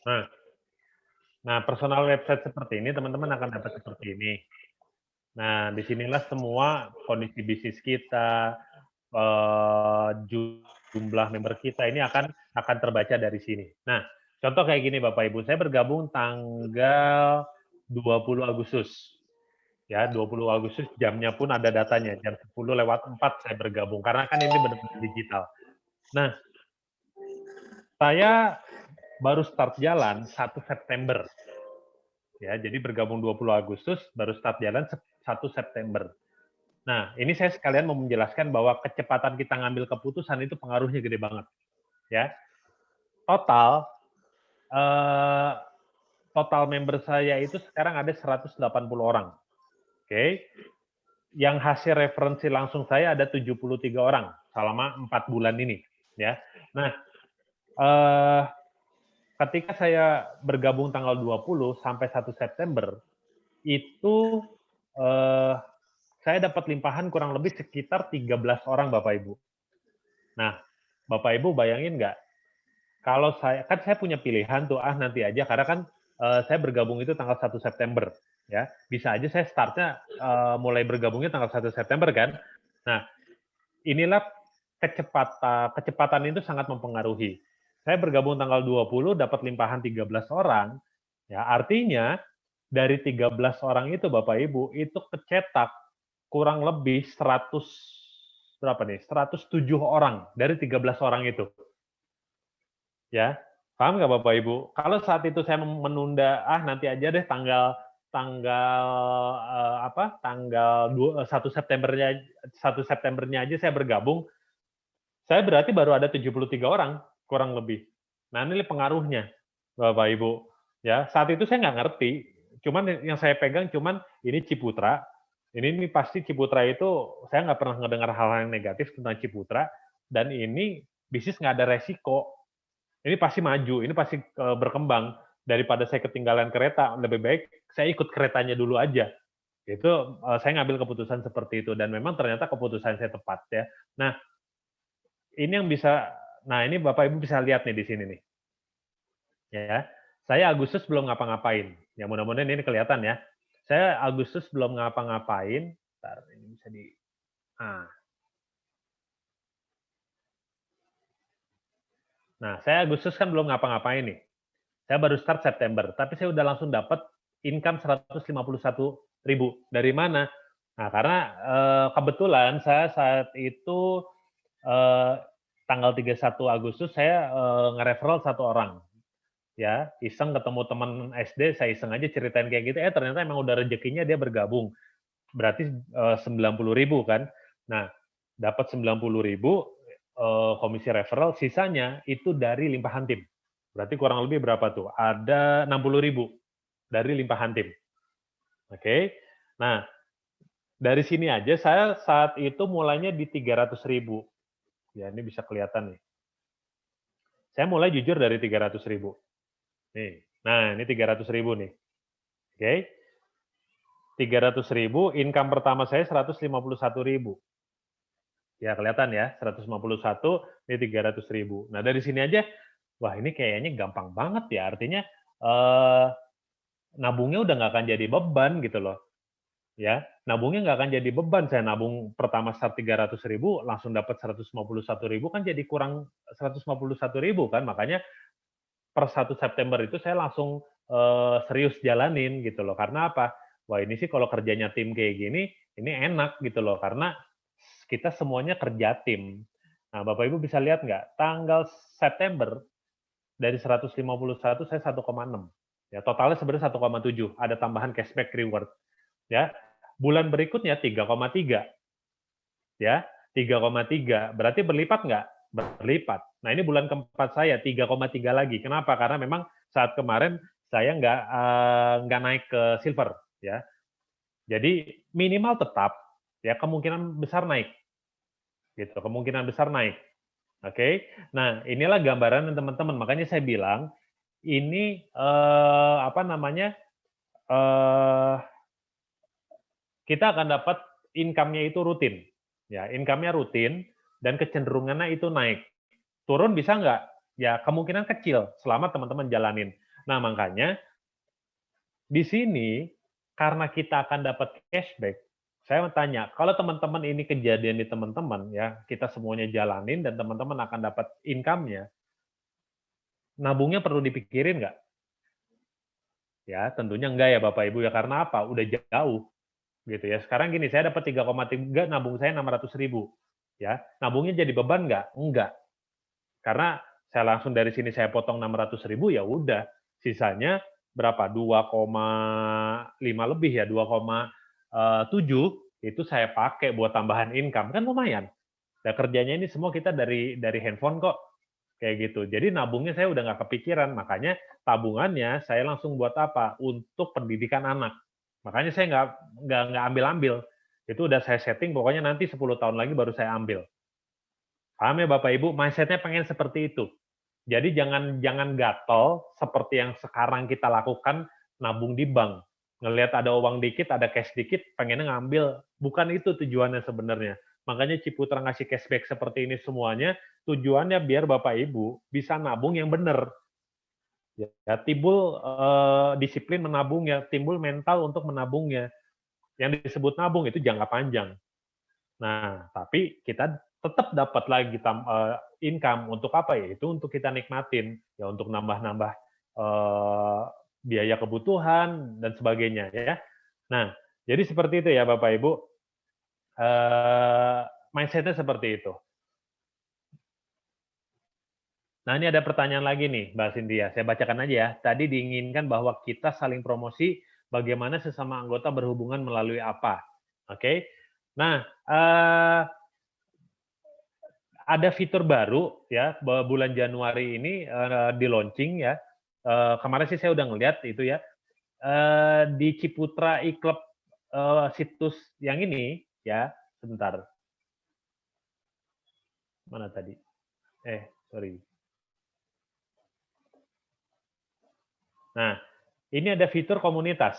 Nah, Nah, personal website seperti ini, teman-teman akan dapat seperti ini. Nah, disinilah semua kondisi bisnis kita, jumlah member kita ini akan terbaca dari sini. Nah, contoh kayak gini Bapak Ibu, saya bergabung tanggal 20 Agustus. Ya, 20 Agustus jamnya pun ada datanya, jam 10:04 saya bergabung, karena kan ini benar-benar digital. Nah, saya baru start jalan 1 September. Ya, jadi bergabung 20 Agustus, baru start jalan 1 September. Nah, ini saya sekalian mau menjelaskan bahwa kecepatan kita ngambil keputusan itu pengaruhnya gede banget. Ya, total total member saya itu sekarang ada 180 orang. Oke. Yang hasil referensi langsung saya ada 73 orang selama 4 bulan ini. Ya. Nah, ketika saya bergabung tanggal 20 sampai 1 September, itu saya dapat limpahan kurang lebih sekitar 13 orang Bapak Ibu. Nah, Bapak Ibu bayangin nggak, kalau saya punya pilihan tuh, nanti aja, karena kan saya bergabung itu tanggal 1 September. Ya, bisa aja saya startnya mulai bergabungnya tanggal 1 September kan. Nah, inilah kecepatan itu sangat mempengaruhi. Saya bergabung tanggal 20, dapat limpahan 13 orang, ya artinya dari 13 orang itu Bapak Ibu, itu kecetak kurang lebih 107 orang dari 13 orang itu. Ya, paham nggak Bapak Ibu? Kalau saat itu saya menunda, nanti aja deh tanggal 1 Septembernya aja saya bergabung, saya berarti baru ada 73 orang kurang lebih. Nah, ini pengaruhnya Bapak Ibu. Ya, saat itu saya nggak ngerti, cuman yang saya pegang cuman ini Ciputra. Ini pasti Ciputra itu saya nggak pernah ngedengar hal-hal yang negatif tentang Ciputra, dan ini bisnis nggak ada resiko. Ini pasti maju, ini pasti berkembang. Daripada saya ketinggalan kereta, lebih baik saya ikut keretanya dulu aja. Itu saya ngambil keputusan seperti itu, dan memang ternyata keputusan saya tepat ya. Nah, ini yang bisa, ini Bapak Ibu bisa lihat nih di sini nih. Ya, saya Agustus belum ngapa-ngapain. Ya mudah-mudahan ini kelihatan ya. Saya Agustus belum ngapa-ngapain. Bentar, ini bisa di Nah, saya Agustus kan belum ngapa-ngapain nih. Saya baru start September, tapi saya udah langsung dapat income 151.000. Dari mana? Nah, karena kebetulan saya saat itu tanggal 31 Agustus saya nge-referral 1 orang. Ya, iseng ketemu teman SD, saya iseng aja ceritain kayak gitu, ternyata emang udah rezekinya dia bergabung. Berarti 90.000 kan. Nah, dapat 90.000 komisi referral, sisanya itu dari limpahan tim. Berarti kurang lebih berapa tuh? Ada 60.000 dari limpahan tim. Oke. Nah, dari sini aja saya saat itu mulainya di 300.000. Ya, ini bisa kelihatan nih. Saya mulai jujur dari 300.000. Nih. Nah, ini 300.000 nih. Oke. 300.000, income pertama saya 151.000. Ya, kelihatan ya, 151, ini 300.000. Nah, dari sini aja, wah ini kayaknya gampang banget ya, artinya nabungnya udah nggak akan jadi beban gitu loh. Ya, nabungnya nggak akan jadi beban. Saya nabung pertama start 300.000, langsung dapat 151.000, kan jadi kurang 151.000 kan, makanya per 1 September itu saya langsung serius jalanin gitu loh. Karena apa? Wah ini sih kalau kerjanya tim kayak gini, ini enak gitu loh, karena kita semuanya kerja tim. Nah, Bapak Ibu bisa lihat nggak, tanggal September dari 151 saya 1,6. Ya, totalnya sebenarnya 1,7, ada tambahan cashback reward. Ya, bulan berikutnya 3,3. Ya, 3,3. Berarti berlipat nggak? Berlipat. Nah, ini bulan keempat saya 3,3 lagi. Kenapa? Karena memang saat kemarin saya nggak naik ke silver, ya. Jadi minimal tetap, ya kemungkinan besar naik, gitu. Kemungkinan besar naik. Oke. Nah, inilah gambaran teman-teman. Makanya saya bilang ini kita akan dapat income-nya itu rutin. Ya, income-nya rutin dan kecenderungannya itu naik. Turun bisa nggak? Ya, kemungkinan kecil selama teman-teman jalanin. Nah, makanya Di sini, karena kita akan dapat cashback, saya mau tanya, kalau teman-teman ini kejadian di teman-teman, ya, kita semuanya jalanin dan teman-teman akan dapat income-nya, nabungnya perlu dipikirin nggak? Ya, tentunya enggak ya Bapak Ibu ya, karena apa? Udah jauh, gitu ya. Sekarang gini, saya dapat 3,3, nabung saya 600.000, ya. Nabungnya jadi beban nggak? Enggak. Karena saya langsung dari sini saya potong 600.000, ya udah. Sisanya berapa? 2,5 lebih ya, 2,7 itu saya pakai buat tambahan income, kan lumayan. Nah, kerjanya ini semua kita dari handphone kok, kayak gitu. Jadi nabungnya saya udah nggak kepikiran, makanya tabungannya saya langsung buat apa? Untuk pendidikan anak. Makanya saya nggak ambil-ambil. Itu udah saya setting, pokoknya nanti 10 tahun lagi baru saya ambil. Paham ya Bapak Ibu? Mindset-nya pengen seperti itu. Jadi jangan gatel seperti yang sekarang kita lakukan, nabung di bank. Ngelihat ada uang dikit, ada cash dikit, pengennya ngambil. Bukan itu tujuannya sebenarnya. Makanya Ciputra ngasih cashback seperti ini semuanya, tujuannya biar Bapak Ibu bisa nabung yang benar. Ya, timbul disiplin menabungnya, timbul mental untuk menabungnya. Yang disebut nabung itu jangka panjang. Nah, tapi kita tetap dapat lagi income untuk apa ya? Itu untuk kita nikmatin, ya untuk nambah-nambah biaya kebutuhan dan sebagainya ya. Nah, jadi seperti itu ya Bapak Ibu. Mindset-nya seperti itu. Nah, ini ada pertanyaan lagi nih, Mbak Cynthia. Saya bacakan aja ya. Tadi diinginkan bahwa kita saling promosi, bagaimana sesama anggota berhubungan melalui apa. Oke. Nah, ada fitur baru ya, bulan Januari ini di launching ya. Kemarin sih saya udah ngeliat itu ya. Di Ciputra iClub situs yang ini ya, sebentar. Mana tadi? Sorry. Nah, ini ada fitur komunitas.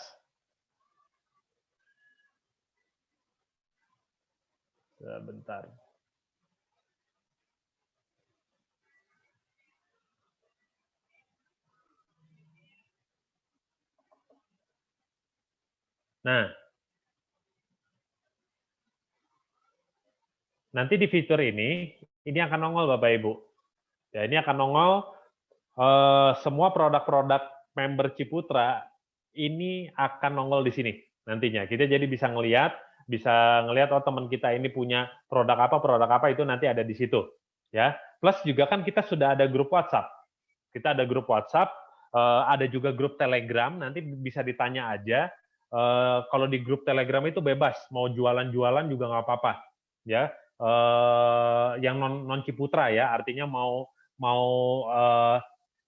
Sebentar. Nah, nanti di fitur ini akan nongol Bapak Ibu. Ya, ini akan nongol semua produk-produk member Ciputra ini akan nongol di sini nantinya. Kita jadi bisa ngelihat oh teman kita ini punya produk apa itu nanti ada di situ. Ya. Plus juga kan kita sudah ada grup WhatsApp. Kita ada grup WhatsApp, ada juga grup Telegram, nanti bisa ditanya aja. Kalau di grup Telegram itu bebas, mau jualan-jualan juga nggak apa-apa. Ya, yang non Ciputra ya, artinya mau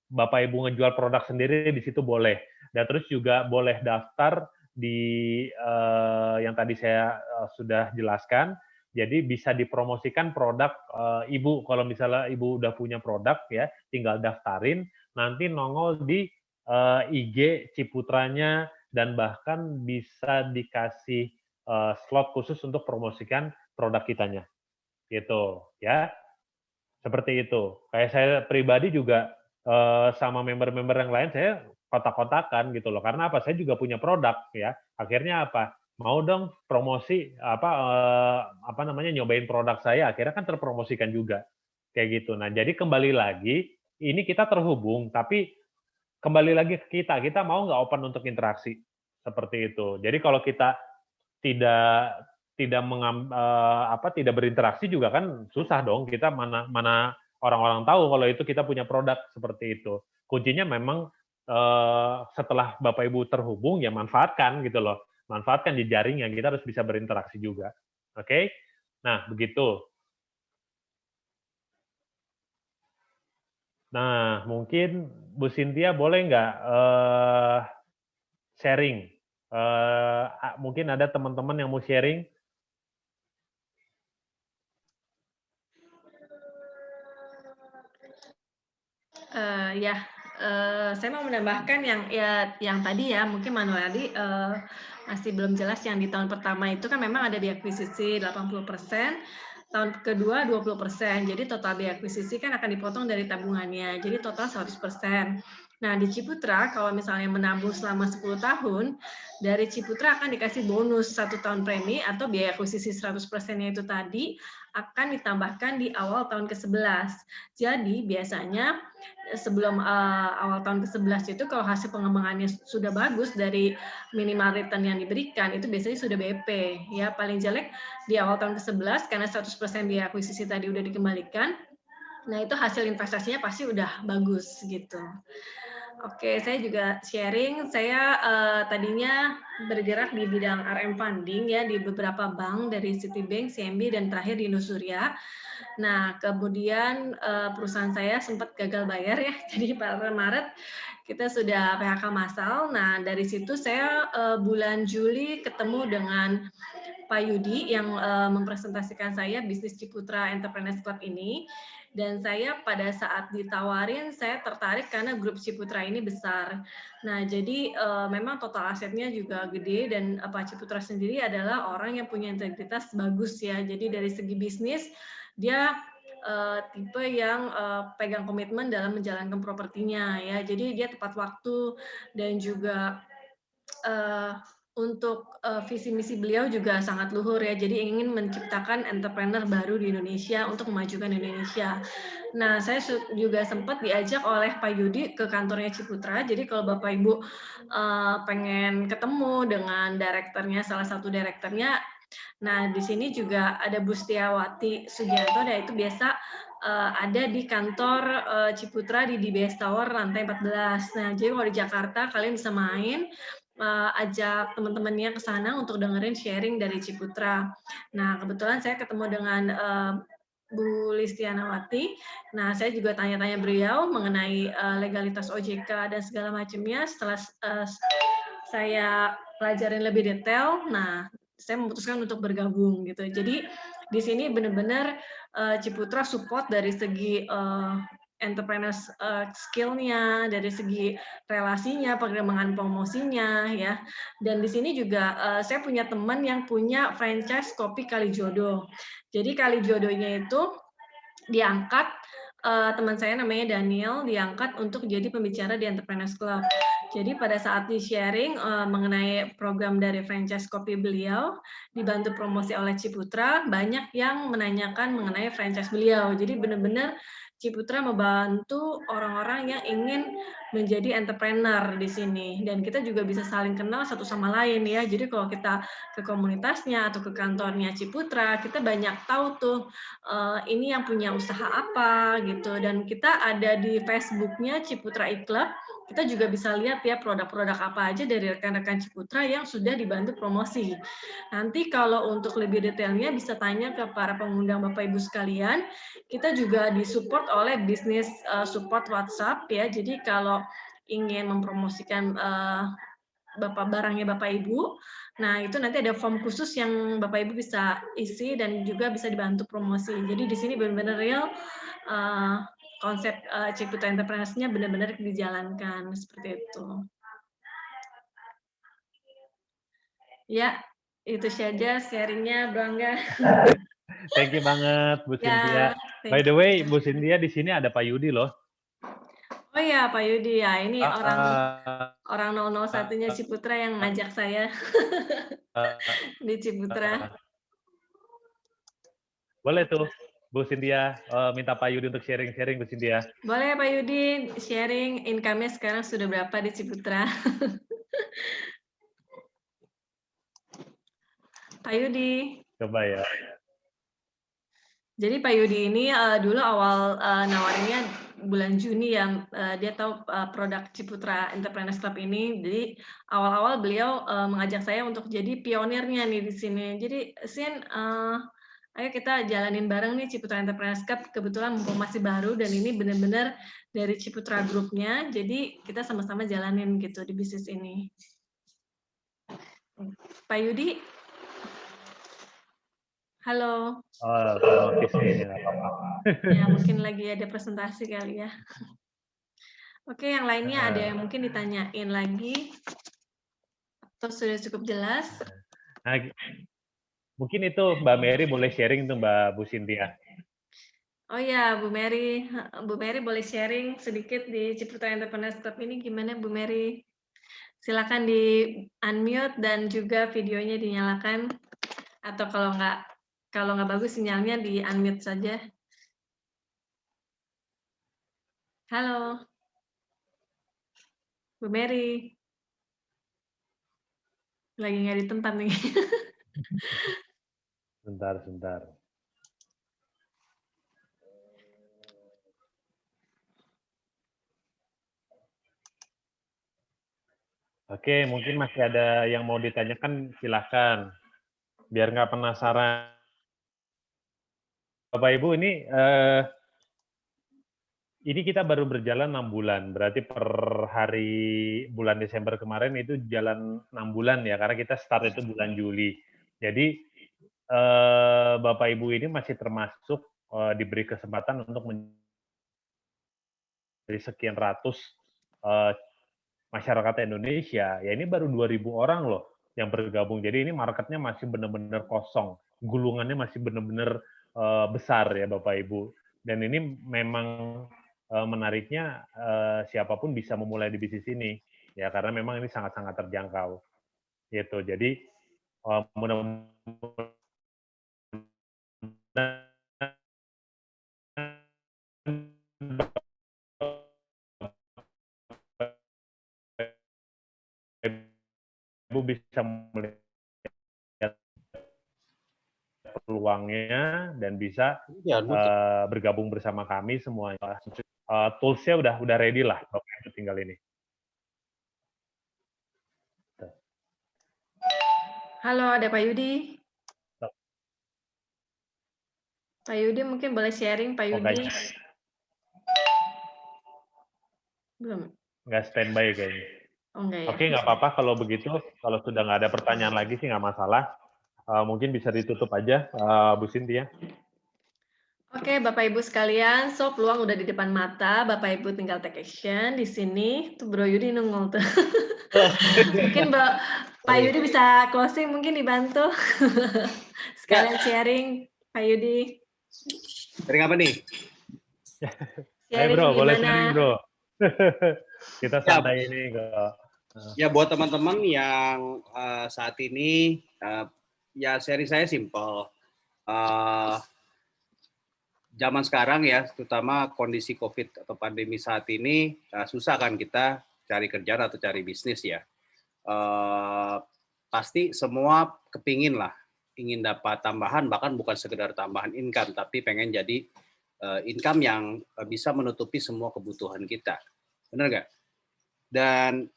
Bapak Ibu ngejual produk sendiri di situ boleh. Dan terus juga boleh daftar di yang tadi saya sudah jelaskan. Jadi bisa dipromosikan produk Ibu. Kalau misalnya Ibu udah punya produk ya, tinggal daftarin. Nanti nongol di IG Ciputranya dan bahkan bisa dikasih slot khusus untuk promosikan produk kitanya. Gitu ya. Seperti itu. Kayak saya pribadi juga sama member-member yang lain saya kontak-kontakan gitu loh. Karena apa? Saya juga punya produk ya. Akhirnya apa? Mau dong promosi apa namanya nyobain produk saya. Akhirnya kan terpromosikan juga. Kayak gitu. Nah, jadi kembali lagi ini kita terhubung tapi kembali lagi ke kita mau nggak open untuk interaksi seperti itu. Jadi kalau kita tidak tidak berinteraksi juga kan susah dong, kita mana orang-orang tahu kalau itu kita punya produk seperti itu. Kuncinya memang setelah Bapak Ibu terhubung ya manfaatkan gitu loh, manfaatkan di jaring yang kita harus bisa berinteraksi juga. Oke, nah begitu. Nah mungkin Bu Cynthia boleh nggak sharing? Mungkin ada teman-teman yang mau sharing. Ya, saya mau menambahkan yang tadi ya, mungkin Manuel tadi masih belum jelas yang di tahun pertama itu kan memang ada diakuisisi 80%, tahun kedua 20%. Jadi total diakuisisi kan akan dipotong dari tabungannya. Jadi total 100%. Nah, di Ciputra, kalau misalnya menabung selama 10 tahun, dari Ciputra akan dikasih bonus 1 tahun premi atau biaya akuisisi 100%-nya itu tadi akan ditambahkan di awal tahun ke-11. Jadi, biasanya sebelum awal tahun ke-11 itu kalau hasil pengembangannya sudah bagus dari minimal return yang diberikan, itu biasanya sudah BP. Ya, paling jelek di awal tahun ke-11 karena 100% biaya akuisisi tadi udah dikembalikan, nah itu hasil investasinya pasti udah bagus gitu. Oke, saya juga sharing. Saya tadinya bergerak di bidang RM funding ya di beberapa bank dari Citibank, CIMB, dan terakhir di Indosuria. Nah, kemudian perusahaan saya sempat gagal bayar ya. Jadi pada Maret kita sudah PHK massal. Nah, dari situ saya bulan Juli ketemu dengan Pak Yudi yang mempresentasikan saya bisnis Ciputra Entrepreneurs Club ini. Dan saya pada saat ditawarin, saya tertarik karena grup Ciputra ini besar. Nah, jadi memang total asetnya juga gede dan Pak Ciputra sendiri adalah orang yang punya integritas bagus ya. Jadi dari segi bisnis, dia tipe yang pegang komitmen dalam menjalankan propertinya ya. Jadi dia tepat waktu dan juga untuk visi misi beliau juga sangat luhur ya. Jadi ingin menciptakan entrepreneur baru di Indonesia untuk memajukan Indonesia. Nah, saya juga sempat diajak oleh Pak Yudi ke kantornya Ciputra. Jadi kalau Bapak Ibu pengen ketemu dengan direkturnya, salah satu direkturnya, nah di sini juga ada Bu Setiawati Sugianto, dan itu biasa ada di kantor Ciputra di DBS Tower lantai 14. Nah, jadi kalau di Jakarta kalian bisa main, ajak teman-temannya ke sana untuk dengerin sharing dari Ciputra. Nah, kebetulan saya ketemu dengan Bu Listianawati. Nah, saya juga tanya-tanya beliau mengenai legalitas OJK dan segala macamnya. Setelah saya pelajarin lebih detail, nah saya memutuskan untuk bergabung gitu. Jadi di sini benar-benar Ciputra support dari segi entrepreneurs skill-nya, dari segi relasinya, pengembangan promosinya ya. Dan di sini juga saya punya teman yang punya franchise kopi Kalijodo. Jadi Kalijodonya itu diangkat, teman saya namanya Daniel, diangkat untuk jadi pembicara di Entrepreneurs Club. Jadi pada saat di-sharing mengenai program dari franchise kopi beliau, dibantu promosi oleh Ciputra, banyak yang menanyakan mengenai franchise beliau. Jadi benar-benar Ciputra membantu orang-orang yang ingin menjadi entrepreneur di sini. Dan kita juga bisa saling kenal satu sama lain ya. Jadi kalau kita ke komunitasnya atau ke kantornya Ciputra, kita banyak tahu tuh ini yang punya usaha apa gitu. Dan kita ada di Facebooknya Ciputra e-Club, kita juga bisa lihat ya produk-produk apa aja dari rekan-rekan Ciputra yang sudah dibantu promosi. Nanti kalau untuk lebih detailnya bisa tanya ke para pengundang Bapak Ibu sekalian. Kita juga disupport oleh bisnis support WhatsApp ya. Jadi kalau ingin mempromosikan barangnya Bapak Ibu, nah itu nanti ada form khusus yang Bapak Ibu bisa isi dan juga bisa dibantu promosi. Jadi di sini benar-benar real konsep Ciputra Entrepreneurs-nya benar-benar dijalankan seperti itu. Ya, itu saja sharing-nya, Bro Angga. Thank you banget, Bu Cynthia. Ya, By the way, Bu Cynthia di sini ada Pak Yudi loh. Oh iya, Pak Yudi ya. Ini orang 001-nya Ciputra yang ngajak saya di Ciputra. Boleh tuh, Bu Cynthia, minta Pak Yudi untuk sharing-sharing, Bu Cynthia. Boleh Pak Yudi sharing income-nya sekarang sudah berapa di Ciputra? Pak Yudi. Coba ya. Jadi Pak Yudi ini dulu awal nawarinnya bulan Juni ya, dia tahu produk Ciputra Entrepreneurs Club ini. Jadi awal-awal beliau mengajak saya untuk jadi pionirnya nih di sini. Jadi Sin, ayo kita jalanin bareng nih Ciputra Entrepreneurs Club. Kebetulan mumpung masih baru dan ini benar-benar dari Ciputra Group-nya. Jadi kita sama-sama jalanin gitu di bisnis ini. Pak Yudi. Halo. Oh, notice kayaknya nggak apa-apa. Ya, mungkin lagi ada presentasi kali ya. Oke, yang lainnya ada yang mungkin ditanyain lagi? Atau sudah cukup jelas? Nah, mungkin itu Mbak Mary boleh sharing tuh Mbak Bu Cynthia. Oh ya, Bu Mary. Bu Mary boleh sharing sedikit di Ciputra Entrepreneurs Club ini gimana Bu Mary? Silakan di-unmute dan juga videonya dinyalakan, atau kalau nggak bagus sinyalnya di-unmute saja. Halo, Bu Mary. Lagi nggak di tempat nih. Sebentar. Oke, mungkin masih ada yang mau ditanyakan, silahkan. Biar nggak penasaran. Bapak Ibu, ini kita baru berjalan 6 bulan, berarti per hari bulan Desember kemarin itu jalan 6 bulan ya, karena kita start itu bulan Juli. Jadi Bapak Ibu ini masih termasuk diberi kesempatan untuk menjadi sekian ratus masyarakat Indonesia. Ya ini baru 2.000 orang loh yang bergabung. Jadi ini marketnya masih benar-benar kosong, gulungannya masih benar-benar besar ya Bapak Ibu. Dan ini memang menariknya siapapun bisa memulai di bisnis ini ya karena memang ini sangat-sangat terjangkau gitu. Jadi mudah-mudahan Ibu bisa melihat peluangnya dan bisa bergabung bersama kami semuanya. Tools-nya udah ready lah, Bapak Ibu tinggal ini. Halo, ada Pak Yudi. Pak Yudi mungkin boleh sharing, Pak Yudi. Belum. Nggak standby kayaknya. Oh, enggak ya. Oke, nggak apa-apa kalau begitu. Kalau sudah nggak ada pertanyaan lagi sih nggak masalah. Mungkin bisa ditutup aja, Bu Cynthia. Oke, Bapak Ibu sekalian, so peluang udah di depan mata, Bapak Ibu tinggal take action di sini. Tuh Bro Yudi nunggu tuh. Mungkin Pak Yudi bisa closing, mungkin dibantu. Sekalian sharing, Pak Yudi. Sharing apa nih? Ayo Bro, boleh sharing Bro. Kita santai ini kok. Ya buat teman-teman yang saat ini, ya sharing saya simple. Zaman sekarang ya, terutama kondisi COVID atau pandemi saat ini, susah kan kita cari kerjaan atau cari bisnis ya. Pasti semua kepingin lah, ingin dapat tambahan, bahkan bukan sekedar tambahan income, tapi pengen jadi income yang bisa menutupi semua kebutuhan kita. Benar nggak? Dan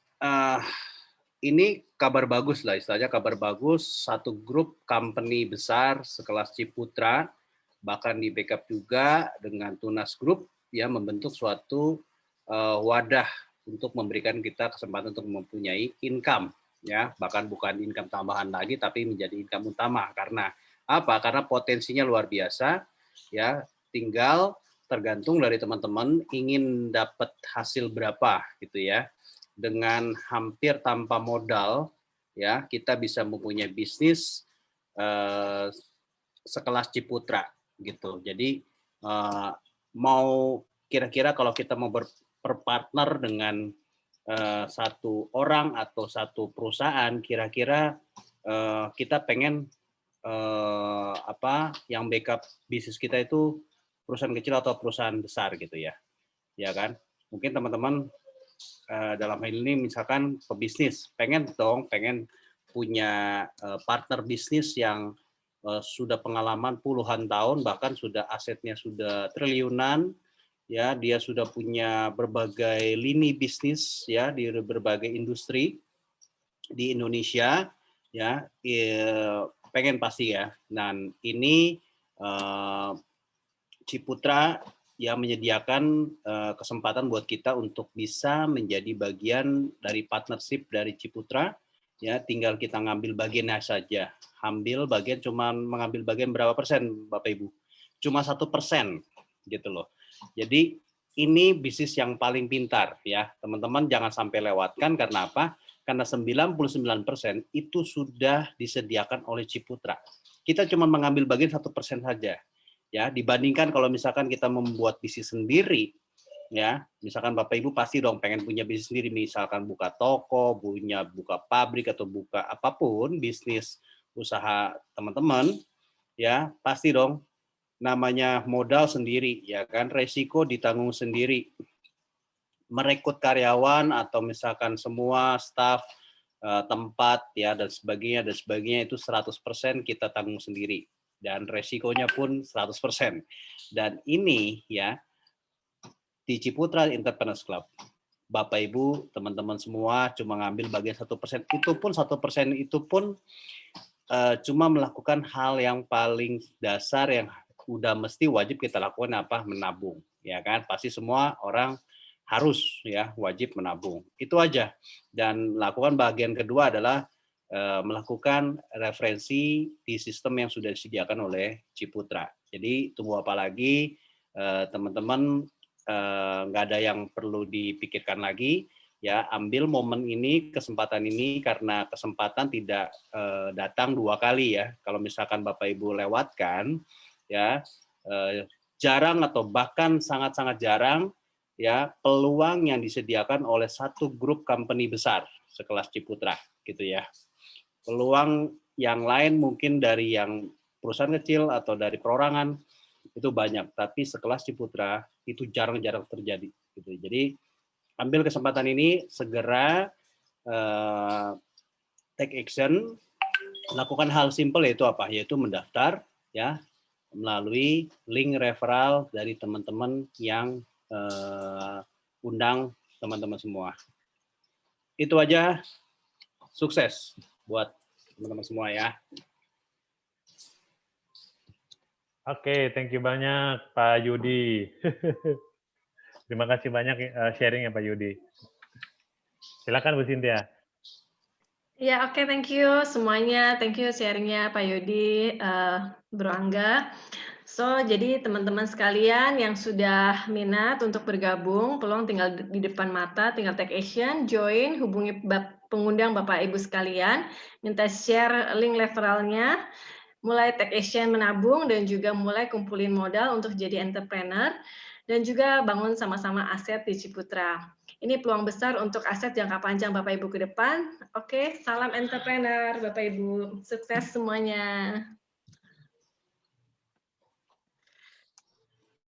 ini kabar bagus lah, istilahnya kabar bagus, satu grup company besar sekelas Ciputra, bahkan di backup juga dengan Tunas Group, ya membentuk suatu wadah untuk memberikan kita kesempatan untuk mempunyai income, ya bahkan bukan income tambahan lagi, tapi menjadi income utama. Karena apa? Karena potensinya luar biasa, ya tinggal tergantung dari teman-teman ingin dapat hasil berapa, gitu ya. Dengan hampir tanpa modal, ya kita bisa mempunyai bisnis sekelas Ciputra gitu. Jadi mau kira-kira kalau kita mau berpartner dengan satu orang atau satu perusahaan, kira-kira kita pengen yang backup bisnis kita itu perusahaan kecil atau perusahaan besar gitu ya, ya kan? Mungkin teman-teman dalam hal ini misalkan pebisnis pengen punya partner bisnis yang sudah pengalaman puluhan tahun, bahkan sudah asetnya sudah triliunan, ya dia sudah punya berbagai lini bisnis ya di berbagai industri di Indonesia, ya pengen pasti ya. Dan ini Ciputra yang menyediakan kesempatan buat kita untuk bisa menjadi bagian dari partnership dari Ciputra, ya tinggal kita ngambil bagiannya saja. Mengambil bagian berapa persen, Bapak Ibu? Cuma 1% gitu loh. Jadi ini bisnis yang paling pintar ya, teman-teman jangan sampai lewatkan. Karena apa? Karena 99% itu sudah disediakan oleh Ciputra. Kita cuma mengambil bagian 1% saja. Ya, dibandingkan kalau misalkan kita membuat bisnis sendiri, ya, misalkan Bapak Ibu pasti dong pengen punya bisnis sendiri, misalkan buka toko, buka pabrik atau buka apapun bisnis usaha teman-teman, ya pasti dong namanya modal sendiri, ya kan, resiko ditanggung sendiri. Merekrut karyawan atau misalkan semua staf, tempat ya dan sebagainya itu 100% kita tanggung sendiri dan resikonya pun 100%. Dan ini ya di Ciputra Entrepreneurs Club, Bapak Ibu, teman-teman semua cuma ngambil bagian 1%. Itu pun 1% itu pun cuma melakukan hal yang paling dasar yang udah mesti wajib kita lakukan apa? Menabung, ya kan? Pasti semua orang harus ya wajib menabung. Itu aja. Dan lakukan bagian kedua adalah melakukan referensi di sistem yang sudah disediakan oleh Ciputra. Jadi tunggu apa lagi, teman-teman, nggak ada yang perlu dipikirkan lagi. Ya, ambil momen ini, kesempatan ini, karena kesempatan tidak datang 2 kali ya. Kalau misalkan Bapak Ibu lewatkan, ya jarang atau bahkan sangat-sangat jarang ya peluang yang disediakan oleh satu grup company besar sekelas Ciputra gitu ya. Peluang yang lain mungkin dari yang perusahaan kecil atau dari perorangan itu banyak, tapi sekelas Ciputra itu jarang-jarang terjadi gitu. Jadi ambil kesempatan ini, segera take action, lakukan hal simple yaitu apa? Yaitu mendaftar ya melalui link referral dari teman-teman yang undang teman-teman semua. Itu aja, sukses buat teman-teman semua ya. Oke, thank you banyak Pak Yudi. Terima kasih banyak sharing ya Pak Yudi. Silakan Bu Cynthia. Ya, oke, thank you semuanya. Thank you sharingnya Pak Yudi, Bro Angga. So, jadi teman-teman sekalian yang sudah minat untuk bergabung, peluang tinggal di depan mata, tinggal take action, join, hubungi pengundang Bapak Ibu sekalian, minta share link referralnya, mulai take action menabung, dan juga mulai kumpulin modal untuk jadi entrepreneur, dan juga bangun sama-sama aset di Ciputra. Ini peluang besar untuk aset jangka panjang Bapak Ibu ke depan. Oke, salam entrepreneur Bapak Ibu. Sukses semuanya.